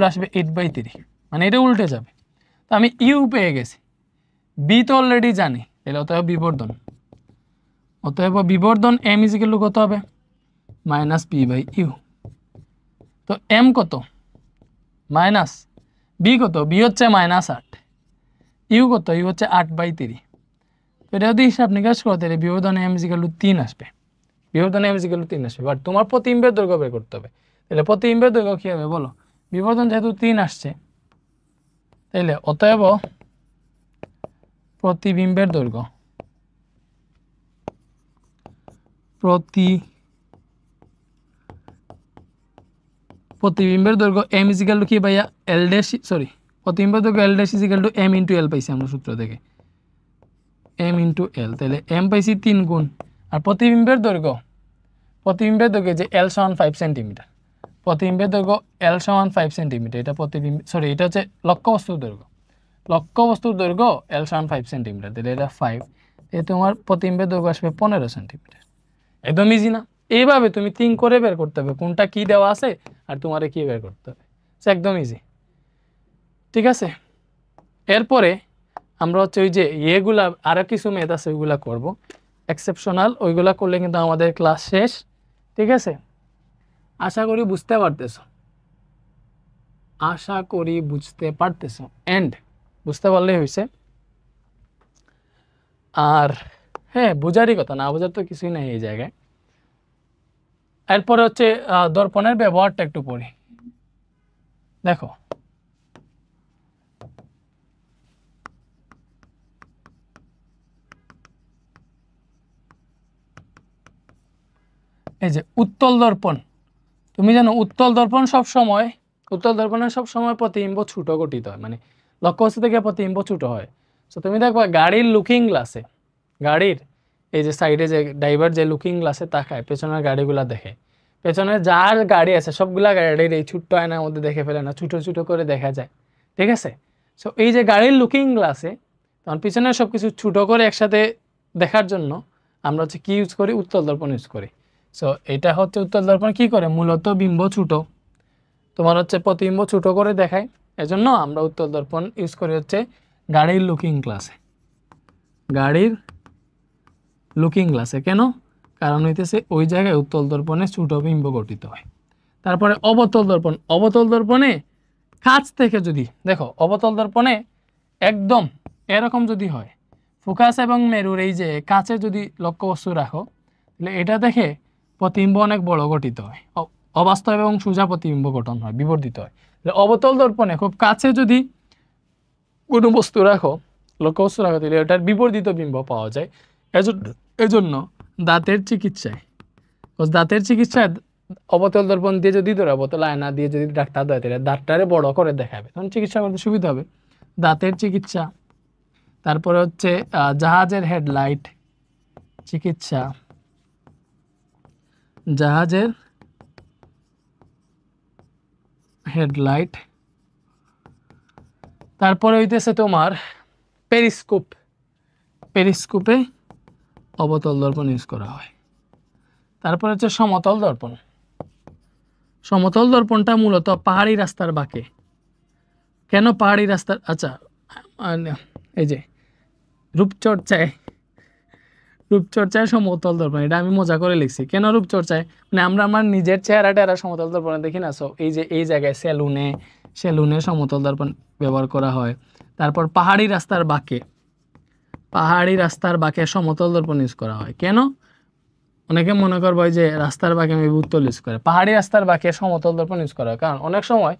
আসবে 8/3, মানে এটা উল্টে যাবে। তো আমি ইউ পেয়ে গেছি, বি তো অলরেডি জানি, তাহলে অতএব বিবর্ধন, অতএব বিবর্ধন m = কত হবে? -b/u। তো m কত? মাইনাস বি কত? বি হচ্ছে -8, ইউ কত? ইউ হচ্ছে 8/3। তো এটা যদি হিসাব নিকাশ করো তাহলে বিবর্ধন m = 3 আসবে, বিবর্ধন m = 3 আসবে। বাট তোমার প্রতিবিম্বের দৈর্ঘ্য বের করতে হবে। তাহলে প্রতিবিম্বের দৈর্ঘ্য কী হবে বলো? বিবর্ধন যেহেতু 3 আসছে, তাইলে অতএব প্রতিবিম্বের দৈর্ঘ্য, প্রতিবিম্বের দৈর্ঘ্য m = কি ভাইয়া? l', প্রতিবিম্বের দৈর্ঘ্য l' = m × l পাইছি আমরা সূত্র থেকে, m × l। তাহলে m পাইছি 3 গুণ, আর প্রতিবিম্বের দৈর্ঘ্য যে l = 5 সেন্টিমিটার, প্রতিবিম্বের দৈর্ঘ্য l = 5 সেন্টিমিটার, এটা প্রতিবিম্ব, এটা হচ্ছে লক্ষ্যবস্তুর দৈর্ঘ্য, লক্ষ্যবস্তুর দৈর্ঘ্য l = 5 সেন্টিমিটার, তাহলে এটা 5, তাহলে তোমার প্রতিবিম্বের দৈর্ঘ্য আসবে 15 সেন্টিমিটার। একদম ইজি না? এইভাবে তুমি থিঙ্ক করে বের করতে হবে কোনটা কি দেওয়া আছে আর তোমারে কি বের করতে হবে, একদম ইজি। ঠিক আছে, এরপরে আমরা হচ্ছে ওই যে এগুলা আরো কিছু মেথ আছে ওইগুলা করব, এক্সেপশনাল, ওইগুলা করলে কিন্তু আমাদের ক্লাস শেষ। ঠিক আছে, আশা করি বুঝতে পারতেছো, এন্ড বুঝতে পারলেই হয়েছে। আর হ্যাঁ, বোঝারই কথা, না বোঝার তো কিছুই নাই এই জায়গায়। এরপরে হচ্ছে দর্পণের ব্যবহারটা একটু পড়ি। দেখো এই যে উত্তল দর্পণ, তুমি জানো উত্তল দর্পণ সব সময় প্রতিবিম্ব ছোট গঠিত হয়, মানে লক্ষ্যবস্তু থেকে প্রতিবিম্ব ছোট হয়। তো তুমি দেখবা গাড়ির লুকিং গ্লাসে, গাড়ির এই যে সাইডে যে ড্রাইভার যে লুকিং গ্লাসে তাকায় পেছনের গাড়িগুলা দেখে, পেছনে যার গাড়ি আছে সবগুলা গাড়ির এই ছোট্ট আয়নার মধ্যে দেখে ফেলে না, ছোট ছোট করে দেখা যায়, ঠিক আছে। সো এই যে গাড়ির লুকিং গ্লাসে তখন পিছনের সব কিছু ছোট করে একসাথে দেখার জন্য আমরা হচ্ছে কি ইউজ করি, উত্তল দর্পণ ইউজ করি। সো এটা হচ্ছে উত্তল দর্পণ কি করে, মূলত বিম্ব ছোট, তোমার হচ্ছে প্রতিবিম্ব ছোট করে দেখায়, এজন্য আমরা উত্তল দর্পণ ইউজ করি হচ্ছে গাড়ির লুকিং গ্লাসে, গাড়ির লুকিং গ্লাসে। কেন? কারণ হইতেছে ওই জায়গায় উত্তল দর্পণে ছোট বিম্ব গঠিত হয়। তারপরে অবতল দর্পণ, অবতল দর্পণে কাছ থেকে যদি দেখো, অবতল দর্পণে একদম এরকম যদি হয়, ফোকাস এবং মেরুর এই যে কাছে যদি লক্ষ্যবস্তু রাখো, তাহলে এটা দেখে প্রতিবিম্ব অনেক বড় গঠিত হয়, অবাস্তব এবং সোজা প্রতিবিম্ব গঠন হয়, বিবর্ধিত হয়। অবতল দর্পণে খুব কাছে যদি কোনো বস্তু রাখো, লক্ষ্যবস্তু রাখো, তাহলে এটার বিবর্ধিত বিম্ব পাওয়া যায়। এজন্য দাঁতের চিকিৎসায় অবতল দর্পণ দিয়ে যদি ধরে, অবতল আয়না দিয়ে যদি ডাক্তার দেয়, তাহলে দাঁতটারে বড় করে দেখাবে, তখন চিকিৎসা করতে সুবিধা হবে। দাঁতের চিকিৎসা, তারপরে হচ্ছে জাহাজের হেডলাইট চিকিৎসা, জাহাজের হেডলাইট, তারপরে হইতেছে তোমার পেরিস্কোপ, পেরিস্কোপে অবতল দর্পণ ইউজ করা হয়। তারপরে হচ্ছে সমতল দর্পণ, সমতল দর্পণটা মূলত পাহাড়ি রাস্তার বাঁকে। কেন পাহাড়ি রাস্তার, আচ্ছা এই যে রূপচর্চায় সমতল দর্পণ, এটা আমি মজা করে লিখছি। কেন রূপচর্চায়, মানে আমরা আমার নিজের চেহারাটা সমতল দর্পণে দেখি না। সো এই যে এই জায়গায় সেলুনে সমতল দর্পণ ব্যবহার করা হয়। তারপর পাহাড়ি রাস্তার বাঁকে সমতল দর্পণ ইউজ করা হয়। কেন? অনেকে মনে করবে যে রাস্তার বাঁকে আমি উত্তল ইউজ করে, পাহাড়ি রাস্তার বাঁকে সমতল দর্পণ ইউজ করা হয়, কারণ অনেক সময়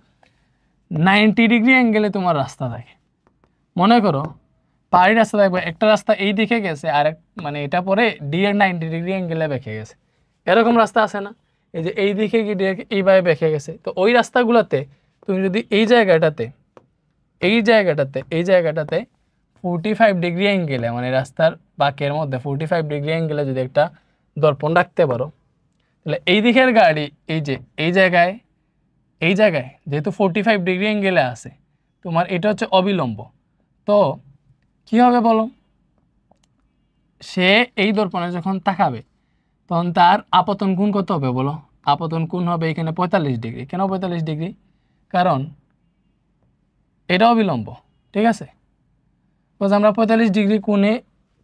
90 ডিগ্রি অ্যাঙ্গেলে তোমার রাস্তা থাকে। মনে করো পাহাড়ি রাস্তা দেখবে একটা রাস্তা এই দিকে গেছে, আর মানে এটা পরে 90 ডিগ্রি অ্যাঙ্গেলে বেঁকে গেছে, এরকম রাস্তা আছে না, এই যে এই দিকে এইভাবে বেঁকে গেছে। তো ওই রাস্তাগুলোতে তুমি যদি এই জায়গাটাতে 45 ডিগ্রি অ্যাঙ্গেলে, মানে রাস্তার বাঁকের মধ্যে 45 ডিগ্রি অ্যাঙ্গেলে যদি একটা দর্পণ রাখতে পারো, তাহলে এই দিকের গাড়ি এই জায়গায় যেহেতু 45 ডিগ্রি অ্যাঙ্গেলে আছে, তোমার এটা হচ্ছে অবিলম্ব, তো কি হবে বলো, সে এই দর্পণে যখন তাকাবে তখন তার আপতন কোণ কত হবে বলো? আপতন কোণ হবে এখানে 45 ডিগ্রি। কেন 45 ডিগ্রি? কারণ এটা অবিলম্ব, ঠিক আছে। আমরা 45 ডিগ্রি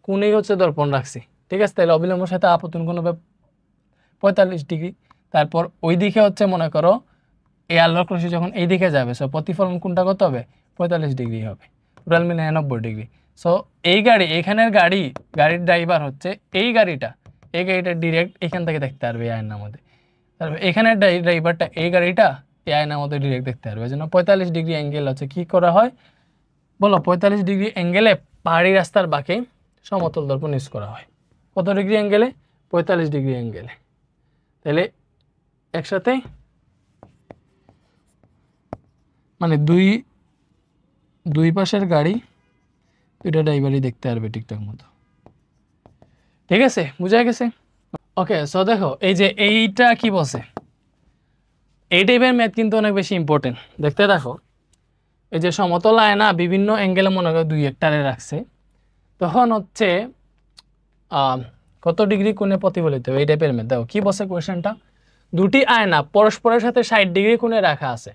কোণেই হচ্ছে দর্পণ রাখছি, ঠিক আছে। তাহলে অবিলম্বের সাথে আপতন কোণ হবে 45 ডিগ্রি। তারপর ওই দিকে হচ্ছে মনে করো এই আলোক রশ্মি যখন এই দিকে যাবে, সো প্রতিফলন কোণটা কত হবে? 45 ডিগ্রি হবে, টোটাল মিলে 90 ডিগ্রি। সো এই গাড়ির ড্রাইভার হচ্ছে এই গাড়িটা ডিরেক্ট এখান থেকে দেখতে পারবে এই আয়নার মধ্যে। তারপর এখানের ড্রাইভারটা এই গাড়িটা এই আয়নার মধ্যে ডিরেক্ট দেখতে পারবে। এই জন্য 45 ডিগ্রি অ্যাঙ্গেল হচ্ছে কি করা হয় বলো? 45 ডিগ্রি অ্যাঙ্গেলে পাহাড়ি রাস্তার বাঁকে সমতল দর্পণ ইউজ করা হয়। কত ডিগ্রি অ্যাঙ্গেলে? 45 ডিগ্রি অ্যাঙ্গেলে। তাহলে একসাথে মানে দুই পাশের গাড়ি দুইটা ড্রাইভারই দেখতে পারবে ঠিকঠাক মতো, ঠিক আছে, বুঝা গেছে? ওকে, সো দেখো এই যে এইটা কি বলছে, এই টাইপের ম্যাথ কিন্তু অনেক বেশি ইম্পর্টেন্ট। দেখতে দেখো এই যে সমতল আয়না বিভিন্ন অ্যাঙ্গেলে মনে করো 2 একটারে রাখছে, তখন হচ্ছে কত ডিগ্রি কোণে প্রতিফলিত হবে, এই টাইপের ম্যাথ। দেখো কি বলছে কোয়েশ্চেনটা, দুটি আয়না পরস্পরের সাথে 60 ডিগ্রি কোণে রাখা আছে।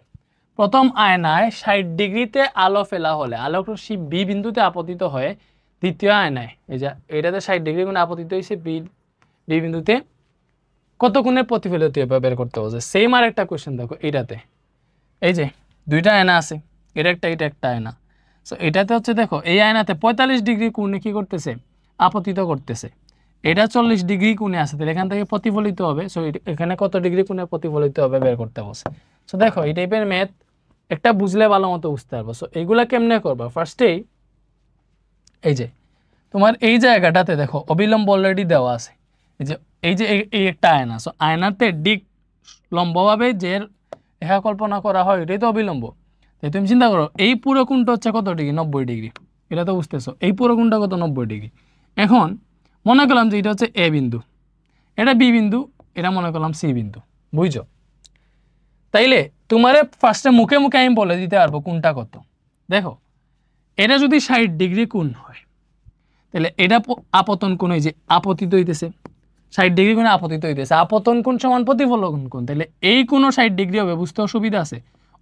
প্রথম আয়নায় 60 ডিগ্রিতে আলো ফেলা হলে আলোক রশ্মি বি বিন্দুতে আপতিত হয়ে দ্বিতীয় আয়নায়, এই যে এটাতে 60 ডিগ্রি কোণে আপতিত হয়েছে বি বিন্দুতে কত কোণে প্রতিফলিত হবে বের করতে হবে। সেম আর একটা কোয়েশ্চেন দেখো, এটাতে এই যে দুইটা আয়না আছে, এটা একটা আয়না। সো এটাতে হচ্ছে দেখো এই আয়নাতে 45 ডিগ্রি কোণে কি করতেছে? আপতিত করতেছে। এটা 40 ডিগ্রি কোণে আছে, তাহলে এখান থেকে প্রতিফলিত হবে। সো এখানে কত ডিগ্রি কোণে প্রতিফলিত হবে বের করতে বলছে। সো দেখো এই টাইপের ম্যাথ একটা বুঝলে ভালো মতো বুঝতে পারবো। সো এইগুলা কেমনে করবা, ফার্স্টেই এই যে তোমার এই জায়গাটাতে দেখো অবিলম্ব অলরেডি দেওয়া আছে। এই যে এই একটা আয়না, সো আয়নাতে দিক লম্বভাবে যে রেখা কল্পনা করা হয় এটাই তো অবিলম্ব। তাই তুমি চিন্তা করো এই পুরো কোণটা হচ্ছে কত ডিগ্রি, 90 ডিগ্রি। এটা তো বুঝতেছো, এই পুরো কোণটা কত, 90 ডিগ্রি। এখন মনে করলাম যে এটা হচ্ছে এ বিন্দু, এটা বি বিন্দু, এটা মনে করলাম সি বিন্দু, বুঝছো? তাইলে তোমারে ফার্স্টে মুখে মুখে আমি বলে দিতে পারবো কোনটা কত। দেখো এটা যদি 60 ডিগ্রি কোণ হয় তাহলে এটা আপতন কোণ, এই যে আপতিত হইতেছে 60 ডিগ্রি কোণে আপতিত হইতেছে, আপতন কোণ সমান প্রতিফলন কোণ, তাহলে এই কোণও 60 ডিগ্রি হবে। বুঝতে অসুবিধা আছে?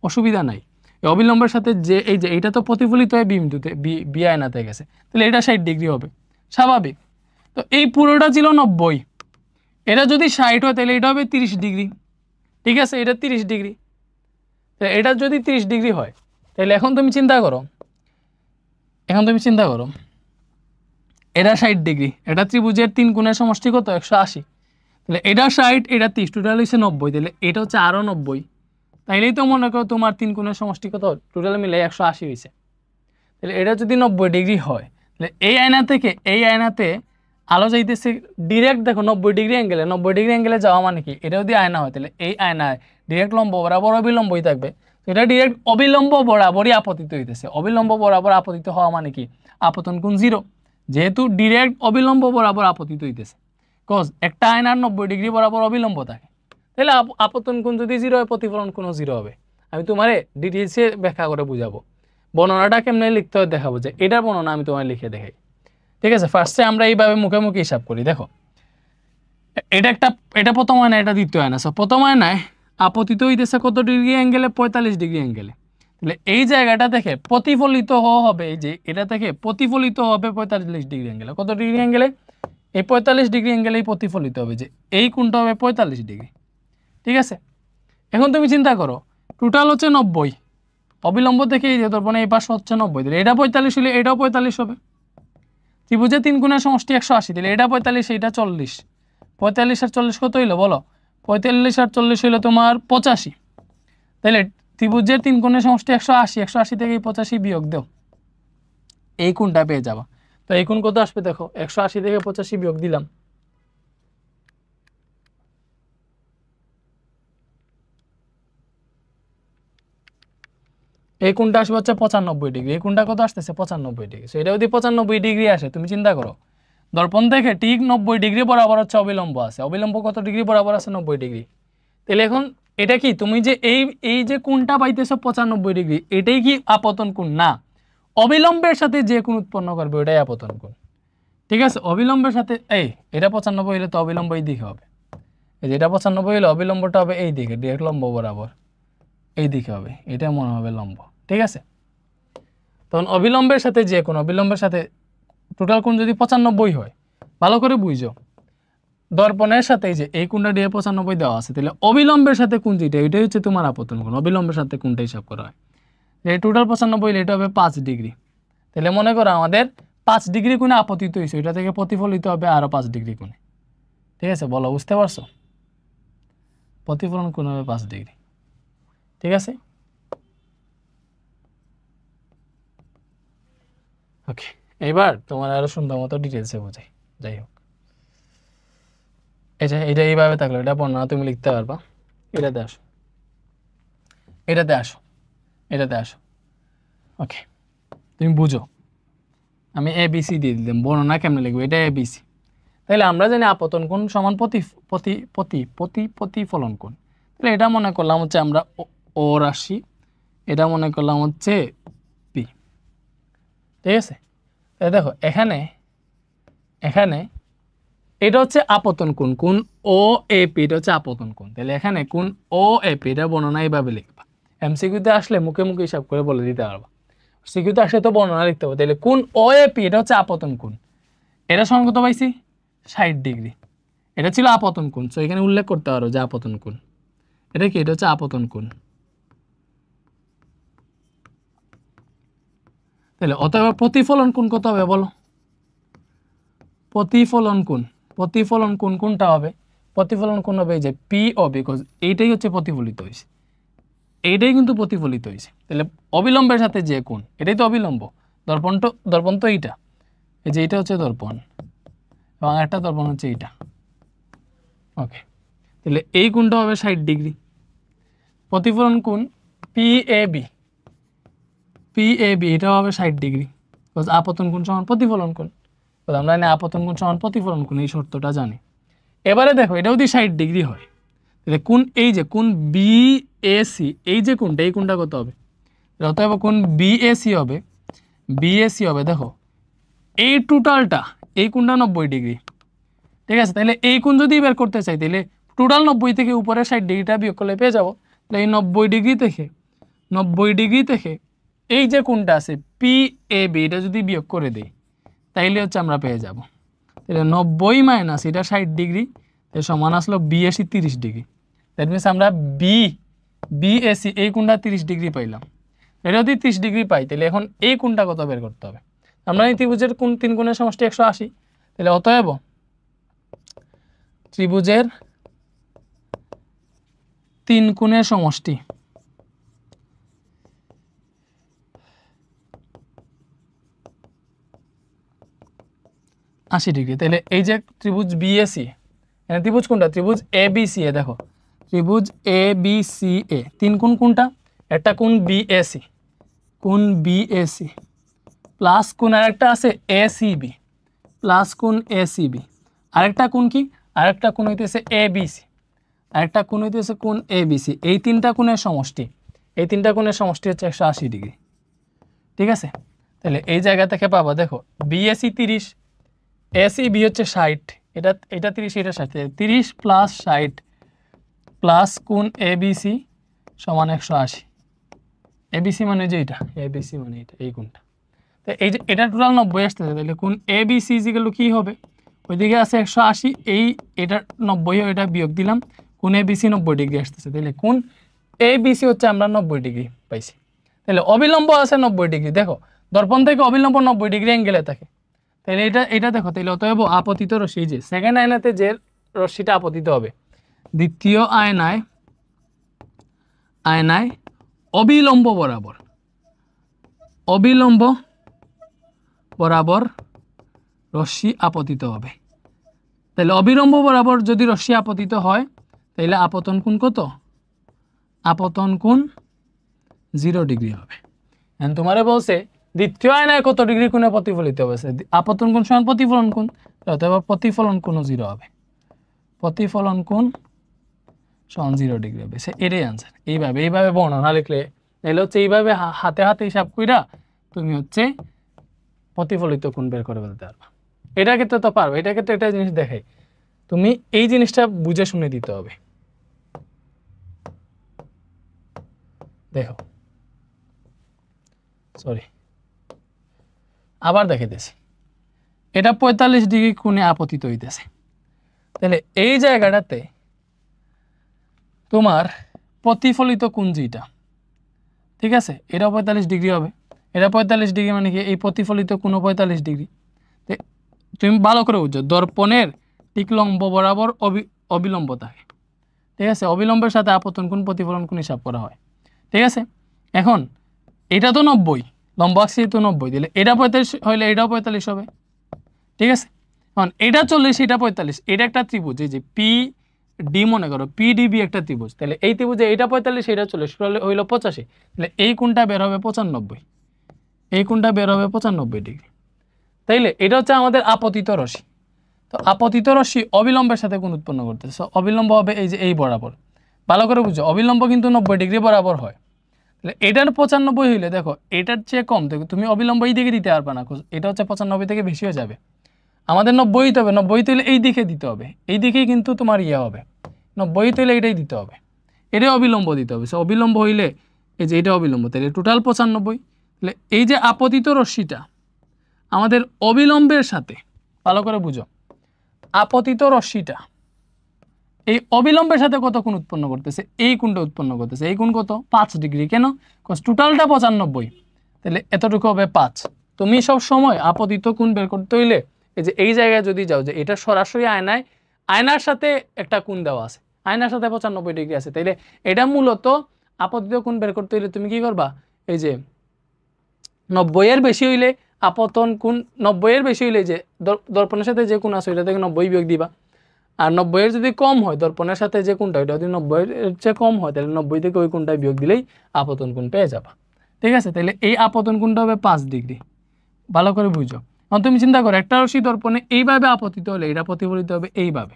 অসুবিধা নাই। অবিলম্বের সাথে যে এই যে এইটা তো প্রতিফলিত হয়ে বিন্দুতে বি আয়নাতে গেছে, তাহলে এটা 60 ডিগ্রি হবে, স্বাভাবিক। তো এই পুরোটা ছিল 90, এটা যদি 60 হয় তাহলে এটা হবে 30 ডিগ্রি, ঠিক আছে? এটা 30 ডিগ্রি, তাহলে এটা যদি 30 ডিগ্রি হয় তাহলে এখন তুমি চিন্তা করো, এটা 60 ডিগ্রি, এটা ত্রিভুজের 3 কোণের সমষ্টি কত, 180। তাহলে এটা 60, এটা 30, টোটাল হচ্ছে 90, তাহলে এটা হচ্ছে আরও 90। তাইলেই তো মনে করো তোমার 3 কোণের সমষ্টি কত, টোটাল মিলে 180 হয়েছে। তাহলে এটা যদি 90 ডিগ্রি হয় তাহলে এই আয়না থেকে এই আয়নাতে আলো যাইতেছে ডিরেক্ট, দেখো 90 ডিগ্রি অ্যাঙ্গেলে, 90 ডিগ্রি অ্যাঙ্গেলে যাওয়া মানে কি, এটা যদি আয়না হয় তাহলে এই আয়নায় ডিরেক্ট লম্ব বরাবর অবিলম্বই থাকবে। এটা ডিরেক্ট অবিলম্ব বরাবরই আপতিত হইতেছে। অবিলম্ব বরাবর আপতিত হওয়া মানে কি, আপতন কোণ 0, যেহেতু ডিরেক্ট অবিলম্ব বরাবর আপতিত হইতেছে। কজ একটা আয়নার 90 ডিগ্রি বরাবর অবিলম্ব থাকে, তাহলে আপতন কোণ যদি 0 হয় প্রতিফলন কোণও 0 হবে। আমি তোমারে ডিটেলসে ব্যাখ্যা করে বুঝাবো, বর্ণনাটা কেমনে লিখতে হয় দেখাবো, যে এটার বর্ণনা আমি তোমায় লিখে দেখাই, ঠিক আছে? ফার্স্টে আমরা এইভাবে মুখে মুখে হিসাব করি। দেখো এটা প্রথম আয়না, এটা দ্বিতীয় আয়না। সো প্রথম আয়নায় আপতিত হইতেছে কত ডিগ্রি অ্যাঙ্গেলে, 45 ডিগ্রি অ্যাঙ্গেলে। তাহলে এই জায়গাটা থেকে প্রতিফলিত হওয়া হবে, এই যে এটা থেকে প্রতিফলিত হবে 45 ডিগ্রি অ্যাঙ্গেলে। কত ডিগ্রি অ্যাঙ্গেলে? এই 45 ডিগ্রি অ্যাঙ্গেলেই প্রতিফলিত হবে, যে এই কোণটা হবে 45 ডিগ্রি, ঠিক আছে? এখন তুমি চিন্তা করো, টোটাল হচ্ছে 90, অবিলম্ব থেকে এই যে ধরবো এই পাশে হচ্ছে 90, দিলে এটা 45 হলে এটাও 45 হবে। ত্রিভুজে 3 কোণের সমষ্টি 180, দিলে এটা 45, এটা 40, 45 আর 40 কত হইলো বলো? 45 আর 40 হইলো তোমার 85। তাহলে ত্রিভুজের 3 কোণের সমষ্টি 180, 180 থেকে 85 বিয়োগ দাও, এই কোণটা পেয়ে যাবা। তো এই কোণ কত আসবে দেখো, 180 থেকে 85 বিয়োগ দিলাম, এই কোণটা আসবে হচ্ছে 95 ডিগ্রি। এই কোণটা কত আসতেছে, 95 ডিগ্রি। সো এটা যদি 95 ডিগ্রি আসে, তুমি চিন্তা করো দর্পণ থেকে ঠিক 90 ডিগ্রি বরাবর হচ্ছে অবিলম্ব আছে। অবিলম্ব কত ডিগ্রি বরাবর আছে, 90 ডিগ্রি। তাহলে এখন এটা কি, তুমি যে এই যে কোণটা পাইতেছো 95 ডিগ্রি, এটাই কি আপতন কোণ? না, অবিলম্বের সাথে যে কোণ উৎপন্ন করবে ওটাই আপতন কোণ, ঠিক আছে? অবিলম্বের সাথে এটা 95 হলে তো অবিলম্ব এই দিকে হবে, এই যে এটা 95 হলে অবিলম্বটা হবে এই দিকে, ডিরেক্ট লম্ব বরাবর এই দিকে হবে, এটা মনে হবে লম্ব, ঠিক আছে? তখন অবিলম্বের সাথে যে কোণ, অবিলম্বের সাথে টোটাল কোণ যদি 95 হয়, ভালো করে বুঝো, দর্পণের সাথে এই যে এই কোণটা দিয়ে 95 দেওয়া আছে, তাহলে অবিলম্বের সাথে কোণ যেটা, এটাই হচ্ছে তোমার আপতন কোণ। অবিলম্বের সাথে কোণটা হিসাব করা হয়, যে টোটাল 95 হলে এটা হবে 5 ডিগ্রি। তাহলে মনে করো আমাদের 5 ডিগ্রি কোণে আপতিত হয়েছে, এটা থেকে প্রতিফলিত হবে আরো 5 ডিগ্রি কোণে, ঠিক আছে? বলো, বুঝতে পারছো? প্রতিফলন কোণ হবে 5 ডিগ্রি, ঠিক আছে? ওকে, এবার তোমার আরো সুন্দর মতো ডিটেলসে বোঝাই। যাই হোক, এটা এইভাবে থাকলো, এটা বর্ণনা তুমি লিখতে পারবা। এটাতে আসো, এটাতে আসো, এটাতে আসো। ওকে, তুমি বুঝো, আমি ABC দিয়ে দিলাম, বর্ণনা কেমনে লিখবো, এটা ABC। তাহলে আমরা জানি আপতন কোণ সমান প্রতিফলন কোণ। তাহলে এটা মনে করলাম হচ্ছে আমরা ও রাশি, এটা মনে করলাম হচ্ছে P, ঠিক আছে? তাহলে দেখো এখানে এটা হচ্ছে আপতন কোণ, কোণ OAP, এটা হচ্ছে আপতন কোণ। তাহলে এখানে কোণ OAP এটা বর্ণনা এইভাবে লিখবা। MCQতে আসলে মুখে মুখে হিসাব করে বলে দিতে পারবা, সিকিউতে আসলে তো বর্ণনা লিখতে হবে। তাহলে কোণ OAP এটা হচ্ছে আপতন কোণ, এটা সমান কত পাইছি, 60 ডিগ্রি। এটা ছিল আপতন কোণ, সো এখানে উল্লেখ করতে পারো যে আপতন কোণ, এটা কি, এটা হচ্ছে আপতন কোণ। তাহলে অতএব প্রতিফলন কোণ কত হবে বলো? প্রতিফলন প্রতিফলন কোণ কোনটা হবে? প্রতিফলন কোণ হবে এই যে PO, বিকজ এইটাই হচ্ছে প্রতিফলিত হয়েছে, এইটাই কিন্তু প্রতিফলিত হয়েছে। তাহলে অবিলম্বের সাথে যে কোণ, এটাই তো অবিলম্ব। দর্পণ তো এইটা, এই যে এইটা হচ্ছে দর্পণ এবং একটা দর্পণ হচ্ছে এইটা। ওকে, তাহলে এই কোণটা হবে 60 ডিগ্রি। প্রতিফলন কোণ PAB, এটা হবে 60 ডিগ্রি, বিকজ আপতন কোণ সমান প্রতিফলন কোণ। আমরা জানি আপতন কোণ সমান প্রতিফলন কোণ, এই শর্তটা জানি। এবারে দেখো এটা যদি 60 ডিগ্রি হয়, তাহলে কোণ এই যে কোণ BAC, এই যে কোণটা, এই কোণটা কত হবে? অতএব কোণ BAC হবে দেখো এই টোটালটা, এই কোণটা 90 ডিগ্রি, ঠিক আছে। তাহলে এই কোণ যদি বের করতে চাই, তাহলে টোটাল 90 থেকে উপরে 60 ডিগ্রিটা বিয়োগ করলে পেয়ে যাবো। তাহলে এই 90 ডিগ্রি থেকে এই যে কোণটা আছে PAB, এটা যদি বিয়োগ করে দেই তাইলে হচ্ছে আমরা পেয়ে যাব। তাহলে 90 মাইনাস এটা 60 ডিগ্রি, এর সমান আসলো BAC 30 ডিগ্রি। দ্যাট মিনস আমরা BAC এই কোণটা 30 ডিগ্রি পাইলাম। এটা যদি 30 ডিগ্রি পাই, তাহলে এখন এই কোণটা কত বের করতে হবে? আমরা এই ত্রিভুজের কোণ, 3 কোণের সমষ্টি 180, তাহলে অতএব ত্রিভুজের 3 কোণের সমষ্টি 80 ডিগ্রি। তাহলে এই যে ত্রিভুজ BAC, এখানে ত্রিভুজ কোনটা? ত্রিভুজ ABCA। দেখো ত্রিভুজ ABCA 3 কোণ কোনটা? একটা কোণ BAC, প্লাস কোণ আরেকটা আছে ACB, প্লাস কোণ ACB, আরেকটা কোণ কি? আরেকটা কোণ হইতেছে ABC, আরেকটা কোণ হইতেছে কোণ ABC। এই 3টা কোণের সমষ্টি, এই 3টা কোণের সমষ্টি হচ্ছে 180 ডিগ্রি, ঠিক আছে। তাহলে এই জায়গা থেকে পাবা, দেখো BAC 30, ACB হচ্ছে 60, এটা 30, এটা 60, 30 প্লাস 60 প্লাস কোণ ABC সমান 180। ABC মানে যে এটা, ABC মানে এটা, এই কোণটা। তো এই যে এটা টোটাল 90 আসতেছে, তাহলে কোণ ABC ইকুয়াল কি হবে? ওইদিকে আছে 180, এটা 90, এটা বিয়োগ দিলাম, কোণ ABC 90 ডিগ্রি আসতেছে। তাহলে কোণ ABC হচ্ছে আমরা 90 ডিগ্রি পাইছি। তাহলে অবিলম্ব আছে 90 ডিগ্রি। দেখো দর্পণ থেকে অবিলম্ব 90 ডিগ্রি অ্যাঙ্গেলে থাকে। তাহলে এটা দেখো, তাহলে অতএব আপতিত রশ্মি, যে সেকেন্ড আয়নাতে যে রশ্মিটা আপতিত হবে, দ্বিতীয় আয়নায় অবিলম্ব বরাবর রশ্মি আপতিত হবে। তাহলে অবিলম্ব বরাবর যদি রশ্মি আপতিত হয়, তাহলে আপতন কোণ কত? আপতন কোণ 0 ডিগ্রি হবে। এখন তোমারে বলছে দ্বিতীয় আয়নায় কত ডিগ্রি কোণে প্রতিফলিত হবে? আপতন কোণ সমান প্রতিফলন কোণ, অথবা প্রতিফলন কোণও 0 হবে। প্রতিফলন কোণ সমান 0 ডিগ্রি হবে। এটাই আনসার। এইভাবে বর্ণনা লিখলে, তাহলে হচ্ছে এইভাবে হাতে হিসাব কইরা তুমি হচ্ছে প্রতিফলিত কোণ বের করে ফেলতে পারবা। এটা ক্ষেত্রে তো পারবে, এটা ক্ষেত্রে একটা জিনিস দেখাই, তুমি এই জিনিসটা বুঝে শুনে দিতে হবে। দেখো সরি, আবার দেখাইতেছি, এটা 45 ডিগ্রি কোণে আপতিত হইতেছে। তাহলে এই জায়গাটাতে তোমার প্রতিফলিত কোণ যেটা, ঠিক আছে, এটা 45 ডিগ্রি হবে। এটা 45 ডিগ্রি মানে কি? এই প্রতিফলিত কোণ 45 ডিগ্রি। তুমি ভালো করে বুঝছো, দর্পণের ঠিক লম্ব বরাবর অবিলম্ব থাকে, ঠিক আছে। অবিলম্বের সাথে আপতন কোণ, প্রতিফলন কোণ হিসাব করা হয়, ঠিক আছে। এখন এটা তো 90, লম্ব আক্সিস তো 90, দিলে এটা 45 হইলে এটাও 45 হবে, ঠিক আছে। এখন এটা 40, এটা 45, এটা একটা ত্রিভুজ, এই যে PD মনে করো, PDB একটা ত্রিভুজ। তাহলে এই ত্রিভুজে এটা 45, এটা 40, হইলো 85। তাহলে এই কোণটা বের হবে 95, এই কোণটা বের হবে 95 ডিগ্রি। তাইলে এটা হচ্ছে আমাদের আপতিত রশ্মি। তো আপতিত রশ্মি অবিলম্বের সাথে কোণ উৎপন্ন করতেছে, অবিলম্ব হবে এই যে এই বরাবর। ভালো করে বুঝো, অবিলম্ব কিন্তু 90 ডিগ্রি বরাবর হয়। তাহলে এটার 95 হইলে দেখো এটার চেয়ে কম, দেখো তুমি অবিলম্ব এই দিকে দিতে পারবে না, এটা হচ্ছে 95 থেকে বেশি হয়ে যাবে। আমাদের 90 দিতে হবে, 90 হইলে এই দিকে দিতে হবে, এই দিকেই কিন্তু তোমার হবে, 90 হইলে এটাই দিতে হবে, এটাই অবিলম্ব দিতে হবে। অবিলম্ব হইলে এই যে এটা অবিলম্ব, তাহলে টোটাল 95। তাহলে এই যে আপতিত রশ্মিটা আমাদের অবিলম্বের সাথে, ভালো করে বুঝো, আপতিত রশ্মিটা এই অবিলম্বের সাথে কত কোণ উৎপন্ন করতেছে? এই কোণটা উৎপন্ন করতেছে। এই কোণ কত? 5 ডিগ্রি। কেন? টোটালটা 95, তাহলে এতটুকু হবে 5। তুমি সব সময় আপতিত কোণ বের করতে হইলে এই যে এই জায়গায় যদি যাও যে এটা সরাসরি আয়নার সাথে একটা কোণ দেওয়া আছে, আয়নার সাথে 95 ডিগ্রি আছে, তাইলে এটা মূলত আপতিত কোণ বের করতে হইলে তুমি কি করবা, এই যে 90 এর বেশি হইলে আপতন কোণ, 90 এর বেশি হইলে যে দর্পণের সাথে যে কোণ আছে ওইটা থেকে 90 বিয়োগ দিবা, আর 90 এর যদি কম হয় দর্পণের সাথে যে কোণটা ওইটা যদি 90 এর চেয়ে কম হয় তাহলে 90 থেকে ওই কোণটা বিয়োগ দিলেই আপতন কোণ পেয়ে যাবা। ঠিক আছে, তাহলে এই আপতন কোণটা হবে 5 ডিগ্রি। ভালো করে বুঝো। এখন তুমি চিন্তা করো একটা রশ্মি দর্পণে এইভাবে আপতিত হলে এটা প্রতিফলিত হবে এইভাবে,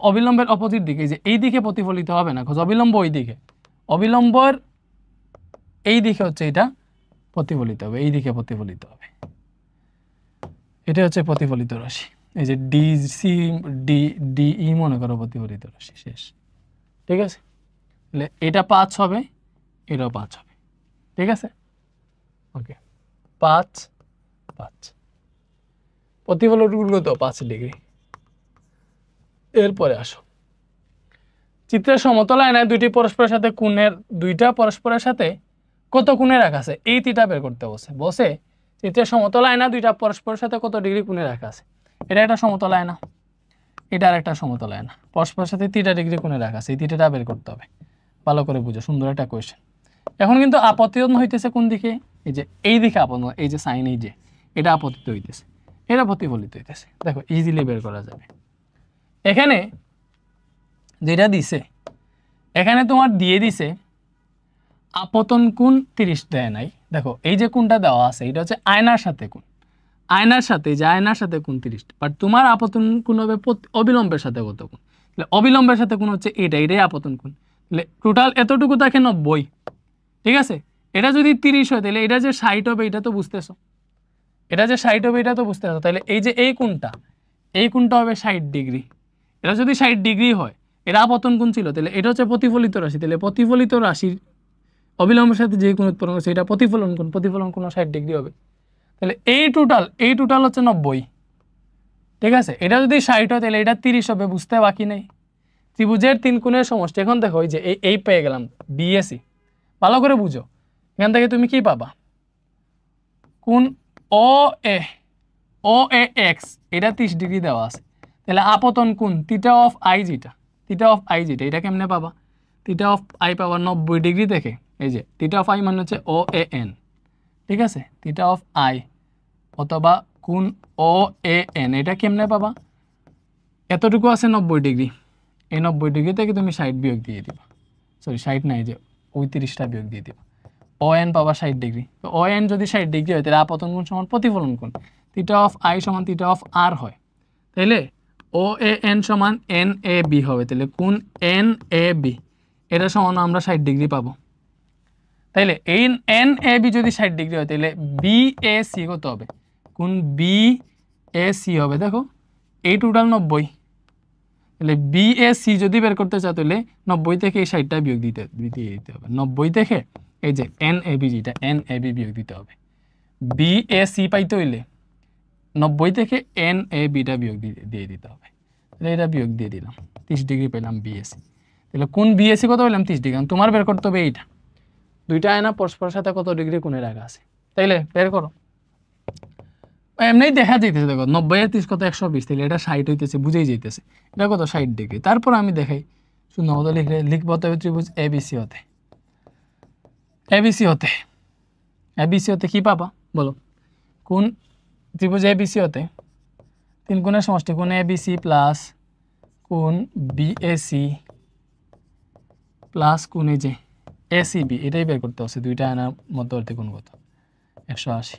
অবিলম্বের অপোজিট দিকে, যে এই দিকে প্রতিফলিত হবে না, অবিলম্ব ওই দিকে, অবিলম্বর এই দিকে হচ্ছে এটা প্রতিফলিত হবে, এই দিকে প্রতিফলিত হবে, এটা হচ্ছে প্রতিফলিত রাশি। এই যে ডিই মনে করো প্রতিফলিত রাশি শেষ। ঠিক আছে, তাহলে এটা 5 হবে, এটাও 5 হবে। ঠিক আছে, ওকে, 5 5 প্রতিফলন কত 5 ডিগ্রি। এরপরে আসো, চিত্রের সমতল আয়নায় দুইটা পরস্পরের সাথে কত কোণে রাখা আছে এই থিটা বের করতে বসে চিত্রের সমতল আয়না দুইটা পরস্পরের সাথে কত ডিগ্রি কোণে রাখা আছে। এটা একটা সমতল আয়না, এটা আর একটা সমতল আয়না, পরস্পরের সাথে 3 ডিগ্রি কোণে রাখা আছে, এই থিটাটা বের করতে হবে। ভালো করে বুঝো, সুন্দর একটা কোয়েশ্চেন। এখন কিন্তু আপতিত হইতেছে কোন দিকে, এই যে এই দিকে আপতিত, এই যে সাইন, এই যে এটা আপতিত হইতেছে, এটা প্রতিফলিত হইতেছে। দেখো ইজিলি বের করা যাবে। এখানে যেটা দিছে, এখানে তোমার দিয়ে দিছে আপতন কোণ 30 দেয় নাই। দেখো এই যে কোণটা দেওয়া আছে এটা হচ্ছে আয়নার সাথে কোণ, আয়নার সাথে, যে আয়নার সাথে কোণ 30, বাট তোমার আপতন কোণ হবে অবিলম্বের সাথে কত কোণ, তাহলে অবিলম্বের সাথে কোণ হচ্ছে এটাই আপতন কোণ, তাহলে টোটাল এতটুকু থাকে 90। ঠিক আছে, এটা যদি 30 হয় তাহলে এটা যে 60 হবে এটা তো বুঝতেছো, এটা যে 60 হবে এটা তো বুঝতেছো, তাহলে এই যে এই কোণটা হবে 60 ডিগ্রি। এটা যদি 60 ডিগ্রি হয়, এটা আপতন কোণ ছিল, তাহলে এটা হচ্ছে প্রতিফলিত রাশি, তাহলে প্রতিফলিত রাশির অবিলম্বের সাথে যে কোণ উৎপন্ন করছে এটা প্রতিফলন কোণ 60 ডিগ্রি হবে। তাহলে এই টোটাল হচ্ছে 90। ঠিক আছে, এটা যদি 60 হয় তাহলে এটা 30 হবে, বুঝতে বাকি নেই। ত্রিভুজের 3 কোণের সমষ্টি। এখন দেখো এই যে এই পেয়ে গেলাম বিএসি, ভালো করে বুঝো। এখান থেকে তুমি কি পাবা, কোণ ও এ এক্স এটা 30 ডিগ্রি দেওয়া আছে, তাহলে আপতন কোণ থিটা অফ আই যেটা এটা কেমনে পাবা, থিটা অফ আই পাবা 90 ডিগ্রি থেকে, এই যে থিটা অফ আই মানে হচ্ছে ও এ এন। ঠিক আছে, থিটা অফ আই অথবা কোণ ও এ এন এটা কেমনে পাবা, এতটুকু আছে 90 ডিগ্রি, এই 90 ডিগ্রি থেকে তুমি 60 বিয়োগ দিয়ে দিবা, সরি 60 নাই, যে ওই 30টা বিয়োগ দিয়ে দিবা, ও এন পাবা 60 ডিগ্রি। তো ও এন যদি 60 ডিগ্রি হয় তাহলে আপতন কোণ সমান প্রতিফলন কোণ, থিটা অফ আই সমান থিটা অফ আর হয়, তাইলে ও এ এন সমান এন এ বি হবে, তাহলে কোণ এন এ বি এটা সমান আমরা 60 ডিগ্রি পাবো। তাইলে এই এন এ বি যদি 60 ডিগ্রি হয় তাহলে বি এ সি কত হবে, কোণ বি এ সি হবে, দেখো এই টোটাল 90, তাহলে বি এ সি যদি বের করতে চাও তাহলে 90 থেকে এই 60টা বিয়োগ দিতে হবে, 90 থেকে এই যে এন এ বি যেটা এন এ বি বিয়োগ দিতে হবে। বি এ সি পাইতে হইলে 90 থেকে এন এ বিটা বিয়োগ দিয়ে দিতে হবে, তাহলে এটা বিয়োগ দিয়ে দিলাম, 30 ডিগ্রি পেলাম বিএসি। তাহলে কোণ বিএসি কত পেলাম 30 ডিগ্রি। তোমার বের করতে হবে এইটা, দুইটা আয়না পরস্পরের সাথে কত ডিগ্রি কোণে রাখা আছে, তাইলে বের করো। এমনি দেখা যাইতেছে, দেখো 90 আর 30 কত 120, তাহলে এটা 60 হইতেছে, বুঝেই যাইতেছে এটা কত 60 ডিগ্রি। তারপর আমি দেখাই শূন্য মতো লিখবো হবে ত্রিভুজ এবিসি হতে কি পাবা বলো, কোণ ত্রিভুজ এবিসি হতে 3 কোণের সমষ্টি, কোণ এবিসি প্লাস কোণ বিএসি প্লাস কোণ এই যে এসিবি, এটাই বের করতে হচ্ছে, দুইটা আয়নার মধ্যবর্তী কোণ কত 180।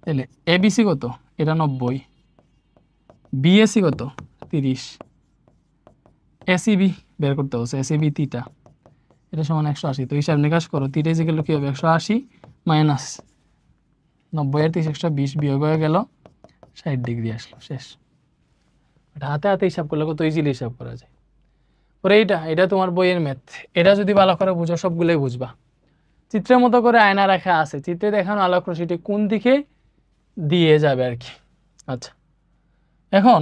তাহলে এবিসি কত, এটা 90, বিএসি কত 30, এসিবি বের করতে হচ্ছে, এসিবি থিটা এটা সমান 180। তো হিসাব নিকাশ করো, থিটা যে গেল কি হবে 180 মাইনাস 90 আর 30 120 বিয়োগ হয়ে গেল 60 ডিগ্রি আসলো, শেষ। হাতে হিসাব করলে কত ইজিলি হিসাব করা যায়। পরে এটা তোমার বইয়ের ম্যাথ, এটা যদি ভালো করে বুঝো সবগুলোই বুঝবা। চিত্রের মতো করে আয়না রাখা আছে, চিত্রে দেখানো আলোক রশ্মিটি কোন দিকে দিয়ে যাবে আর কি। আচ্ছা, এখন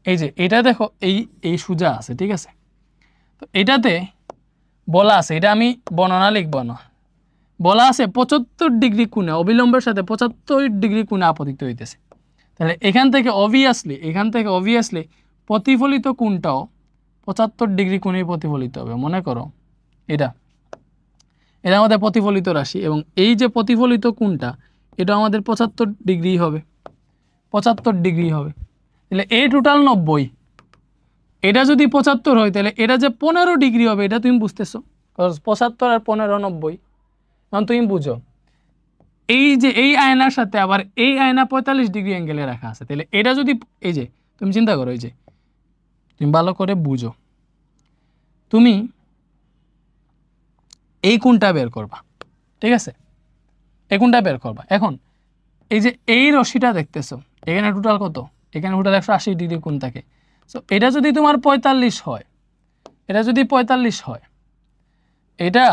এই যে এটা দেখো এই সোজা আছে, ঠিক আছে, তো এটাতে বলা আছে, এটা আমি বর্ণনা লিখব না, বলা আছে 75 ডিগ্রি কোণে অবিলম্বের সাথে 75 ডিগ্রি কোণে আপতিত হইতেছে। তাহলে এখান থেকে অবভিয়াসলি প্রতিফলিত কোণটাও 75 ডিগ্রি কোণেই প্রতিফলিত হবে। মনে করো এটা আমাদের প্রতিফলিত রাশি, এবং এই যে প্রতিফলিত কোণটা এটা আমাদের 75 ডিগ্রি হবে, 75 ডিগ্রি হবে। তাহলে এই টোটাল 90, এটা যদি 75 হয় তাহলে এটা যে 15 ডিগ্রি হবে, এটা তুমি বুঝতেছো, 75 আর 15 90। এখন তুমি বুঝো এই যে এই আয়নার সাথে আবার এই আয়না 45 ডিগ্রি অ্যাঙ্গেলে রাখা আছে, তাহলে এটা যদি এই যে তুমি চিন্তা করো, এই যে তুমি ভালো করে বুঝো, তুমি এই কোণটা বের করবা, ঠিক আছে, এই কোণটা বের করবা। এখন এই যে এই রশ্মিটা দেখতেছো, এখানে টোটাল কত, এখানে টোটাল 180 ডিগ্রি কোণ থাকে। সো এটা যদি তোমার 45 হয়, এটা যদি 45 হয়, এটা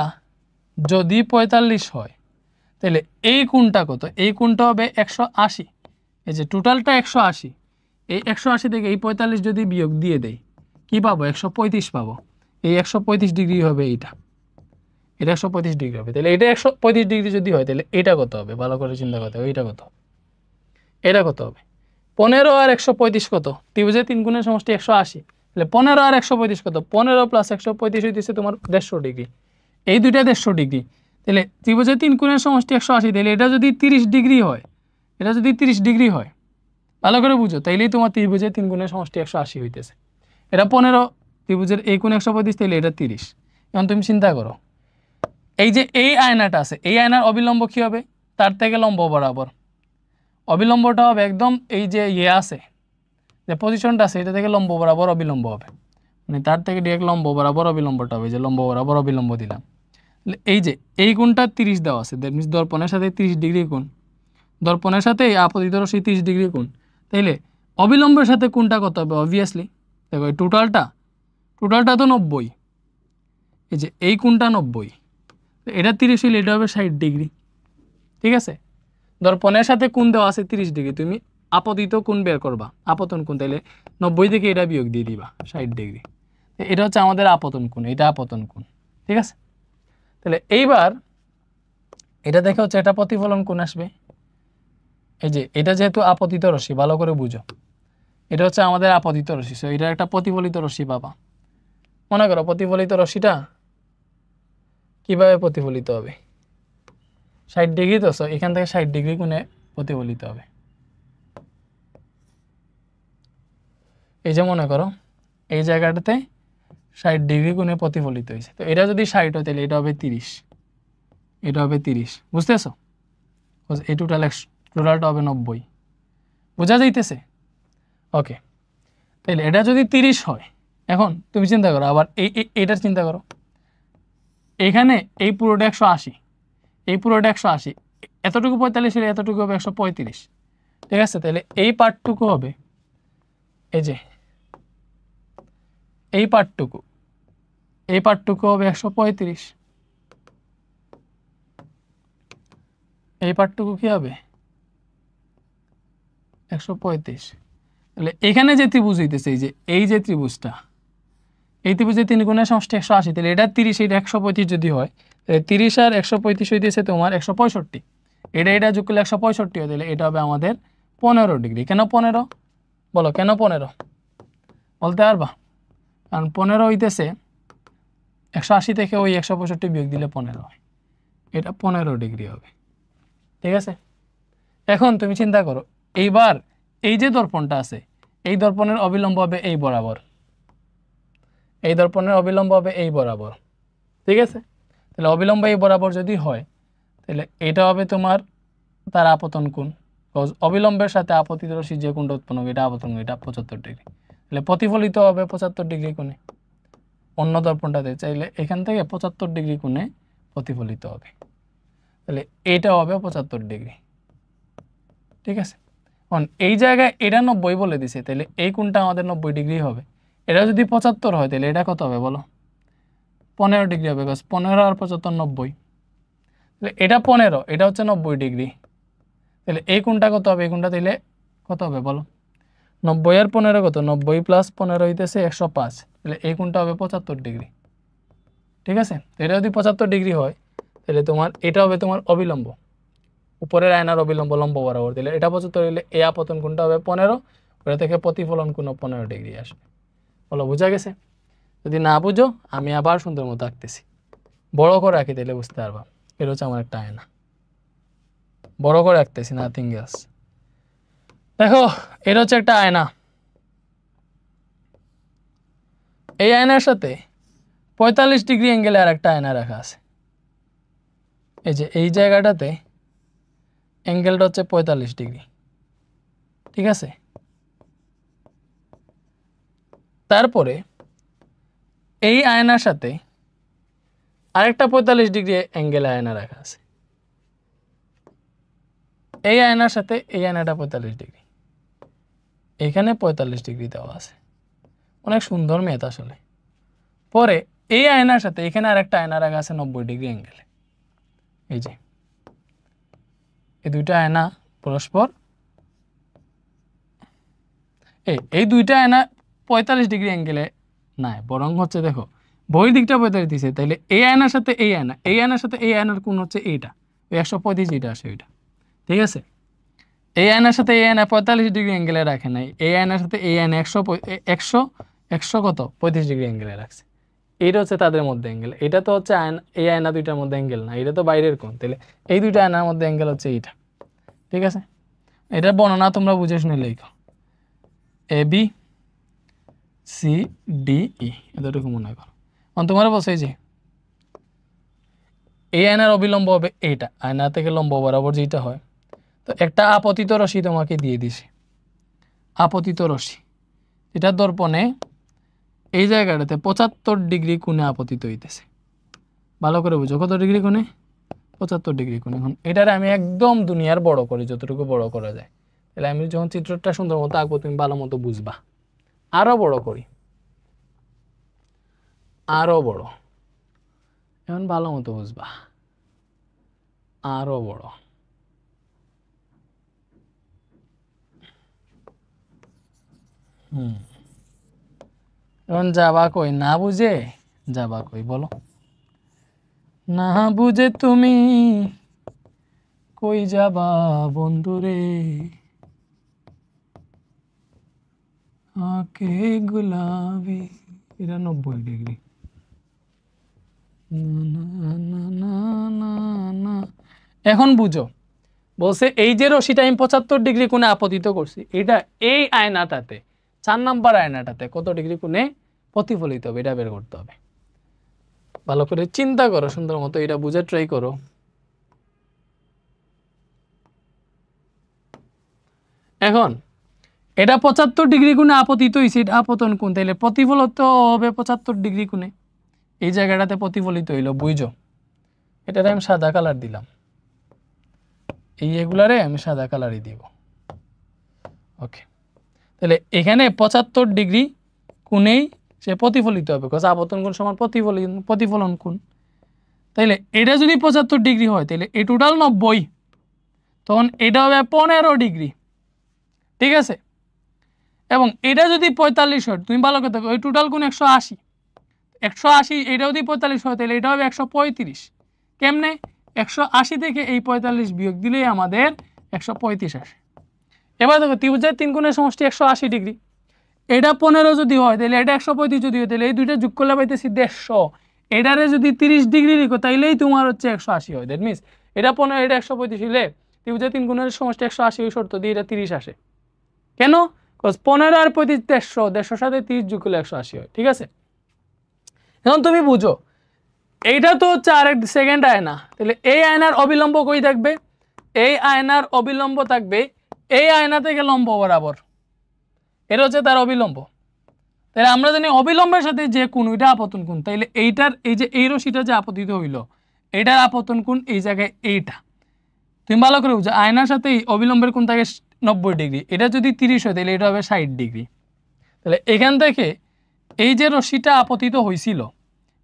যদি 45 হয়, তাহলে এই কোণটা কত, এই কোণটা হবে 180। এই যে টোটালটা 180, এই 180 থেকে এই 45 যদি বিয়োগ দিয়ে দেই কি পাবো, 135 পাবো। এই 135 ডিগ্রি হবে এইটা, এটা 135 ডিগ্রি হবে। তাহলে এটা 135 ডিগ্রি যদি হয় তাহলে এটা কত হবে, ভালো করে চিন্তা করতে হবে, এটা কত হবে, এটা কত হবে। 15 আর 135 কত, ত্রিভুজের 3 গুণের সমষ্টি 180, তাহলে 15 আর 135 কত, 15 প্লাস 135 হইতেছে তোমার 150 ডিগ্রি, এই দুইটা 150 ডিগ্রি। তাহলে ত্রিভুজের 3 কোণের সমষ্টি 180, তাহলে এটা যদি 30 ডিগ্রি হয়, এটা যদি 30 ডিগ্রি হয়, ভালো করে বুঝো, তাইলেই তোমার ত্রিভুজের 3 কোণের সমষ্টি 180 হইতেছে। এটা 15, ত্রিভুজের এই কোণ 135, তাহলে এটা 30। এখন তুমি চিন্তা করো, এই যে এই আয়নাটা আছে, এই আয়নার অবিলম্ব কী হবে, তার থেকে লম্ব বরাবর, অবিলম্বটা হবে একদম এই যে আছে, যে পজিশনটা আছে এটা থেকে লম্ব বরাবর অবিলম্ব হবে, মানে তার থেকে ডিরেক্ট লম্ব বরাবর অবিলম্বটা হবে, যে লম্ব বরাবর অবিলম্ব দিলাম। এই যে এই কোণটা 30 দেওয়া আছে, দ্যাট মিনস দর্পণের সাথে 30 ডিগ্রি কোণ, দর্পণের সাথে আপতিত রশ্মি 30 ডিগ্রি কোণ। তাইলে অবিলম্বের সাথে কোণটা কত হবে, অবভিয়াসলি দেখো এই টোটালটা তো 90, এই যে এই কোণটা 90, এটা 30 হইলে এটা হবে 60 ডিগ্রি, ঠিক আছে। দর্পণের সাথে কোণ দেওয়া আছে 30 ডিগ্রি, তুমি আপতিত কোণ বের করবা, আপতন কোণ, তাইলে 90 থেকে এটা বিয়োগ দিয়ে দিবা 60 ডিগ্রি। এটা হচ্ছে আমাদের আপতন কোণ, এটা আপতন কোণ, ঠিক আছে। তাহলে এইবার এটা দেখে হচ্ছে এটা প্রতিফলন কোণ আসবে, এই যে এটা যেহেতু আপতিত রশ্মি, ভালো করে বুঝো, এটা হচ্ছে আমাদের আপতিত রশ্মি, সো এটা একটা প্রতিফলিত রশ্মি পাবা। মনে করো প্রতিফলিত রশ্মিটা কিভাবে প্রতিফলিত হবে, 60 ডিগ্রি, তো সো এখান থেকে 60 ডিগ্রি কোণে প্রতিফলিত হবে। এই যে মনে করো এই জায়গাটাতে 60 ডিগ্রি কোণে প্রতিফলিত হয়েছে, তো এটা যদি 60 হয় তাহলে এটা হবে 30, এটা হবে 30, বুঝতেছো, এই টোটালটা হবে 90, বোঝা যাইতেছে, ওকে। তাহলে এটা যদি 30 হয়, এখন তুমি চিন্তা করো আবার এইটার চিন্তা করো, এখানে এই পুরোটা 180, এই পুরোটা 180, এতটুকু 45 হলে এতটুকু হবে 135, ঠিক আছে। তাহলে এই পার্টটুকু হবে, এই যে এই পার্টটুকু হবে 135, এই পার্টটুকু কি হবে 135। তাহলে এখানে যে ত্রিভুজ হইতেছে, এই যে ত্রিভুজটা, এই ত্রিভুজের 3 গুণের সমষ্টি 180, তাহলে এটা 30, এটা 135 যদি হয়, তাহলে 30 আর 135 হইতেছে তোমার 165, এটা যোগ করলে 165 হয়, তাহলে এটা হবে আমাদের 15 ডিগ্রি। কেন 15 বলো, কেন 15 বলতে পারবা? কারণ 15 হইতেছে 180 থেকে ওই 165 বিয়োগ দিলে 15 হয়, এটা 15 ডিগ্রি হবে, ঠিক আছে। এখন তুমি চিন্তা করো, এইবার এই যে দর্পণটা আছে, এই দর্পণের অবিলম্ব হবে এই বরাবর, এই দর্পণের অবিলম্ব হবে এই বরাবর, ঠিক আছে। তাহলে অবিলম্ব এই বরাবর যদি হয়, তাহলে এটা হবে তোমার তার আপতন কোণ, অবিলম্বের সাথে আপতিত রশ্মি যে কোণটা উৎপন্ন হবে এটা আপতন কোণ, এটা 75 ডিগ্রি। তাহলে প্রতিফলিত হবে 75 ডিগ্রি কোণে, অন্য দর্পণটাতে চাইলে এখান থেকে 75 ডিগ্রি কোণে প্রতিফলিত হবে, তাহলে এটা হবে 75 ডিগ্রি, ঠিক আছে। এখন এই জায়গায় এটা 90 বলে দিছে, তাহলে এই কোণটা আমাদের 90 ডিগ্রি হবে। এটা যদি 75 হয় তাহলে এটা কত হবে বলো, 15 ডিগ্রি হবে, 15 আর 75 90, তাহলে এটা 15, এটা হচ্ছে 90 ডিগ্রি, তাহলে এই কোণটা কত হবে, এই কোণটা তাহলে কত হবে বলো, 90 আর 15 কত, 90 প্লাস 15 হইতেছে 105, তাহলে এই কোণটা হবে 75 ডিগ্রি, ঠিক আছে। এটা যদি 75 ডিগ্রি হয় তাহলে তোমার এটা হবে তোমার অবিলম্ব, উপরের আয়নার অবিলম্ব লম্ব বরাবর দিলে এটা 75 হইলে এই আপতন কোণটা হবে 15, ওটা থেকে প্রতিফলন কোণ 15 ডিগ্রি আসবে। বলো বোঝা গেছে? যদি না বুঝো আমি আবার সুন্দর মতো আঁকতেছি, বড় করে আঁকি দিলে বুঝতে পারবা। এটা হচ্ছে আমার একটা আয়না, বড় করে আঁকতেছি, নাথিং এলস। দেখো এটা হচ্ছে একটা আয়না, এই আয়নার সাথে 45 ডিগ্রি অ্যাঙ্গেলে আর একটা আয়না রাখা আছে। এই যে এই জায়গাটাতে অ্যাঙ্গেলটা হচ্ছে 45 ডিগ্রি, ঠিক আছে? তারপরে এই আয়নার সাথে আরেকটা 45 ডিগ্রি অ্যাঙ্গেলে আয়না রাখা আছে। এই আয়নার সাথে এই আয়নাটা 45 ডিগ্রি, এখানে 45 ডিগ্রি দেওয়া আছে। অনেক সুন্দর ম্যাথ আসলে। পরে এই আয়নার সাথে এখানে আরেকটা আয়না রাখা আছে 90 ডিগ্রি অ্যাঙ্গেলে। এই যে এই দুইটা আয়না পরস্পর, এই দুইটা আয়না 45 ডিগ্রি অ্যাঙ্গেলে নাই, বরং হচ্ছে দেখো বই দিকটা 45 দিছে, তাইলে এই আয়নার সাথে এই আয়না, এই আয়নার সাথে এই আয়নার কোণ হচ্ছে এইটা, ওই 135 যেটা আসে ওইটা, ঠিক আছে? এই আয়নার সাথে এই আয়না 45 ডিগ্রি অ্যাঙ্গেলে রাখে নাই, এই আয়নার সাথে এই আয়না 100 কত 35 ডিগ্রি অ্যাঙ্গেলে রাখছে। এইটা হচ্ছে তাদের মধ্যে অ্যাঙ্গেল। এটা তো হচ্ছে এই আয়না দুইটার মধ্যে অ্যাঙ্গেল না, এটা তো বাইরের কোণ। তাহলে এই দুইটা আয়নার মধ্যে অ্যাঙ্গেল হচ্ছে এইটা, ঠিক আছে? এটার বর্ণনা তোমরা বুঝে শুনে লেখো, A B C D E, এতটুকু মনে করো। তোমার বলছে যে এই আয়নার অবিলম্ব হবে এইটা, আয়না থেকে লম্ব বরাবর যেটা হয়। তো একটা আপতিত রশ্মি তোমাকে দিয়ে দিছে, আপতিত রশ্মি, এটা দর্পণে এই জায়গাটাতে 75 ডিগ্রি কোণে আপতিত হইতেছে। ভালো করে বুঝো, কত ডিগ্রি কোণে? 75 ডিগ্রি কোণে। এখন এটারে আমি একদম দুনিয়ার বড় করি, যতটুকু বড় করা যায়। তাহলে আমি যখন চিত্রটা সুন্দর মতো আঁকবো তুমি ভালো মতো বুঝবা। আরো বড় করি, আরো বড়, এখন ভালো মতো বুঝবা, আরো বড়। এখন যাবা কই? না বুঝে যাবা কই বলো? না বুঝে তুমি কই যাবা বন্ধুরে, আঁকে গুলাবি। এটা 90 ডিগ্রি। এখন বুঝো, বলছে এই যে রশিটা আমি 75 ডিগ্রি কোণে আপতিত করছি, এটা এই আয়নাটাতে 4 নাম্বার আয়নাটাতে কত ডিগ্রি কোণে প্রতিফলিত হবে, এটা বের করতে হবে। ভালো করে চিন্তা করো, সুন্দর মতো এটা বুঝে ট্রাই করো। এখন এটা 75 ডিগ্রি কোণে আপতিত হয়েছে, এটা আপতন কোণ, তাইলে প্রতিফলিত হবে 75 ডিগ্রি কোণে। এই জায়গাটাতে প্রতিফলিত হইল, বুঝো? এটারে আমি সাদা কালার দিলাম, এগুলারে আমি সাদা কালারই দিব। ওকে, তাহলে এখানে 75 ডিগ্রি কোণেই সে প্রতিফলিত হবে, বিকজ আপতন কোণ সমান প্রতিফলন কোণ। তাইলে এটা যদি 75 ডিগ্রি হয়, তাহলে এই টোটাল 90, তখন এটা হবে 15 ডিগ্রি, ঠিক আছে? এবং এটা যদি 45 হয়, তুমি ভালো কথা, ওই টোটাল কোণ 180, 180 এটা যদি 45 হয়, তাহলে এটা হবে 135। কেমনে? 180 থেকে এই 45 বিয়োগ দিলেই আমাদের 135 আসে। এবার দেখো ত্রিভুজের 3 কোণের সমষ্টি 180 ডিগ্রি, এটা 15 যদি হয়, তাহলে এটা 135 যদি হয়, তাহলে এই দুইটা যোগ করলে পাইতেছি 150। এটারে যদি 30 ডিগ্রি লিখো, তাইলেই তোমার হচ্ছে 180 হয়। দ্যাট মিনস এটা 15, এটা 135 হইলে ত্রিভুজের 3 কোণের সমষ্টি 180 ওই শর্ত দিয়ে এটা 30 আসে। কেন? বিকজ 15 আর 35 150, 150 সাথে 30 যোগ করলে 180 হয়, ঠিক আছে? এখন তুমি বুঝো, এইটা তো হচ্ছে আরেক সেকেন্ড আয়না, তাহলে এই আয়নার অবিলম্ব কই থাকবে? এই আয়নার অবিলম্ব থাকবে এই আয়না থেকে লম্ব বরাবর, এটা হচ্ছে তার অবিলম্ব। তাহলে আমরা জানি অবিলম্বের সাথে যে কোণ, ওইটা আপতন কোণ। তাইলে এইটার এই যে এই রশ্মিটা যে আপতিত হইল, এটার আপতন কোণ এই জায়গায় এইটা। তুমি ভালো করে বুঝো, আয়নার সাথে অবিলম্বের কোণ থাকে 90 ডিগ্রি, এটা যদি 30 হয়, তাহলে এটা হবে 60 ডিগ্রি। তাহলে এখান থেকে এই যে রশ্মিটা আপতিত হয়েছিল,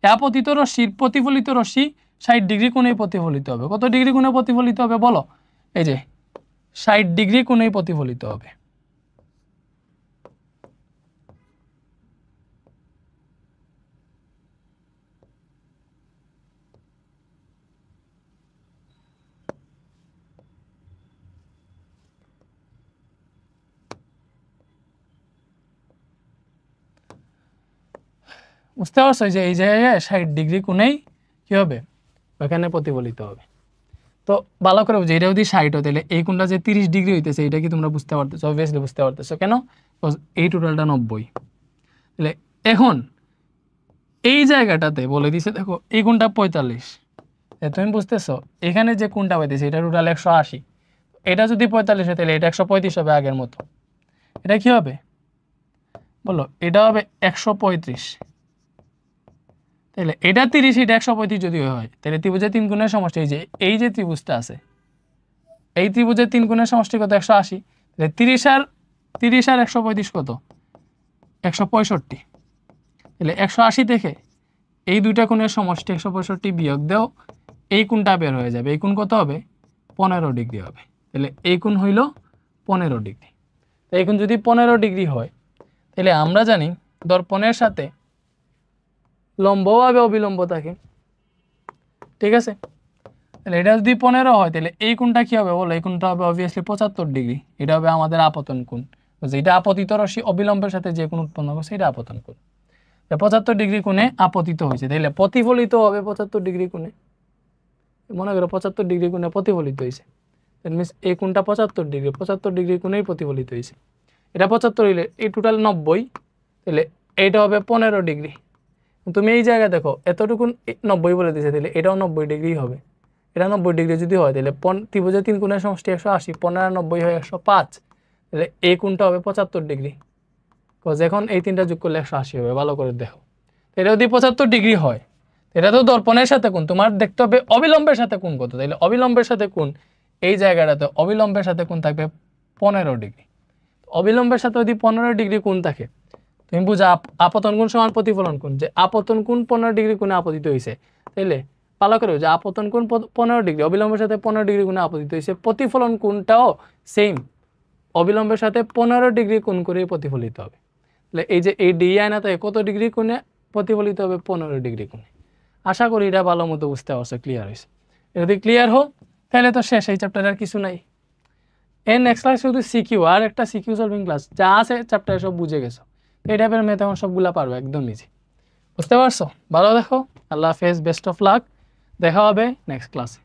আপতিত রশ্মির প্রতিফলিত রশ্মি 60 ডিগ্রি কোণে প্রতিফলিত হবে। কত ডিগ্রি কোণে প্রতিফলিত হবে বলো? এই যে 60 ডিগ্রি কোণে প্রতিফলিত হবে। বুঝতে পারছো যে এই জায়গায় 60 ডিগ্রি কোণেই কি হবে ওখানে প্রতিফলিত হবে। তো ভালো করে বুঝি এটা যদি 60 হয় তাহলে এই কোণটা যে 30 ডিগ্রি হইতেছে এটা কি তোমরা বুঝতে পারতেছো? অবভিয়াসলি বুঝতে পারতেছো। কেন? এই টোটালটা 90। তাহলে এখন এই জায়গাটাতে বলে দিছে দেখো এই কোণটা 45। তুমি বুঝতেছো এখানে যে কোণটা পাইতেছে এটা টোটাল 180। এটা যদি 45 হয় তাহলে এটা 135 হবে আগের মতো। এটা কি হবে বলো? এটা হবে 135। তাহলে এটা 30 এটা 135 যদি হয় তাহলে ত্রিভুজের 3 কোণের সমষ্টি এই যে ত্রিভুজটা আছে এই ত্রিভুজের 3 কোণের সমষ্টি কত? 180। তাহলে 30 আর 135 কত? 165। তাহলে 180 থেকে এই দুইটা কোণের সমষ্টি 165 বিয়োগ দাও, এই কোণটা বের হয়ে যাবে। এই কোণ কত হবে? 15 ডিগ্রি হবে। তাহলে এই কোণ হইল 15 ডিগ্রি। তো এই কোণ যদি 15 ডিগ্রি হয় তাহলে আমরা জানি দর্পণের সাথে লম্বভাবে অবিলম্ব থাকে, ঠিক আছে? তাহলে এটা যদি 15 হয় তাহলে এই কোণটা কি হবে বলো? এই কোণটা হবে অবভিয়াসলি 75 ডিগ্রি। এটা হবে আমাদের আপতন কোণ। যেটা আপতিত রশ্মি অবিলম্বের সাথে যে কোণ উৎপন্ন করছে এটা আপতন কোণ। 75 ডিগ্রি কোণে আপতিত হয়েছে, তাহলে প্রতিফলিত হবে 75 ডিগ্রি কোণে। মনে করো 75 ডিগ্রি কোণে প্রতিফলিত হয়েছে, মিনস এই কোণটা 75 ডিগ্রি, 75 ডিগ্রি কোণেই প্রতিফলিত হয়েছে। এটা 75 হইলে এই টোটাল 90, তাহলে এইটা হবে 15 ডিগ্রি। তুমি এই জায়গায় দেখো এতটুকুন 90 বলে দিয়েছে, তাহলে এটাও 90 ডিগ্রি হবে। এটা 90 ডিগ্রি যদি হয় তাহলে ত্রিভুজের 3 কোণের সমষ্টি 180, 15 আর 90 হয় 105। তাহলে এই কোণটা হবে 75 ডিগ্রি। এখন এই তিনটা যোগ করলে 180 হবে। ভালো করে দেখো, এটা যদি 75 ডিগ্রি হয় এটা তো দর্পণের সাথে কোণ, তোমার দেখতে হবে অবিলম্বের সাথে কোণ কত। তাহলে অবিলম্বের সাথে কোণ এই জায়গাটাতে অবিলম্বের সাথে কোণ থাকবে 15 ডিগ্রি। অবিলম্বের সাথে যদি 15 ডিগ্রি কোণ থাকে তুমি বুঝা আপতন কোণ সমান প্রতিফলন কোণ, যে আপতন কোণ 15 ডিগ্রি কোণে আপতিত হয়েছে। তাইলে ভালো করে যে আপতন কোণ 15 ডিগ্রি অবিলম্বের সাথে 15 ডিগ্রি কোণে আপতিত হয়েছে, প্রতিফলন কোণটাও সেম অবিলম্বের সাথে 15 ডিগ্রি কোণ করে প্রতিফলিত হবে। তাহলে এই যে এই ডি আয়নাতে কত ডিগ্রি কোণে প্রতিফলিত হবে? 15 ডিগ্রি কোণে। আশা করি এটা ভালো মতো বুঝতে পারছো, ক্লিয়ার হয়েছে। যদি ক্লিয়ার হোক তাহলে তো শেষ, এই চ্যাপ্টারে আর কিছু নাই। এর নেক্সট ক্লাস শুধু সিকিউ আর একটা সিকিউ সলভিং ক্লাস, যা আছে চ্যাপ্টারে সব বুঝে গেছো। এই টাইপের মেয়ে তখন সবগুলা পারবে একদম ইজি। বুঝতে পারছো? ভালো দেখো, আল্লাহ হাফেজ, বেস্ট অফ লাক, দেখা হবে নেক্সট ক্লাসে।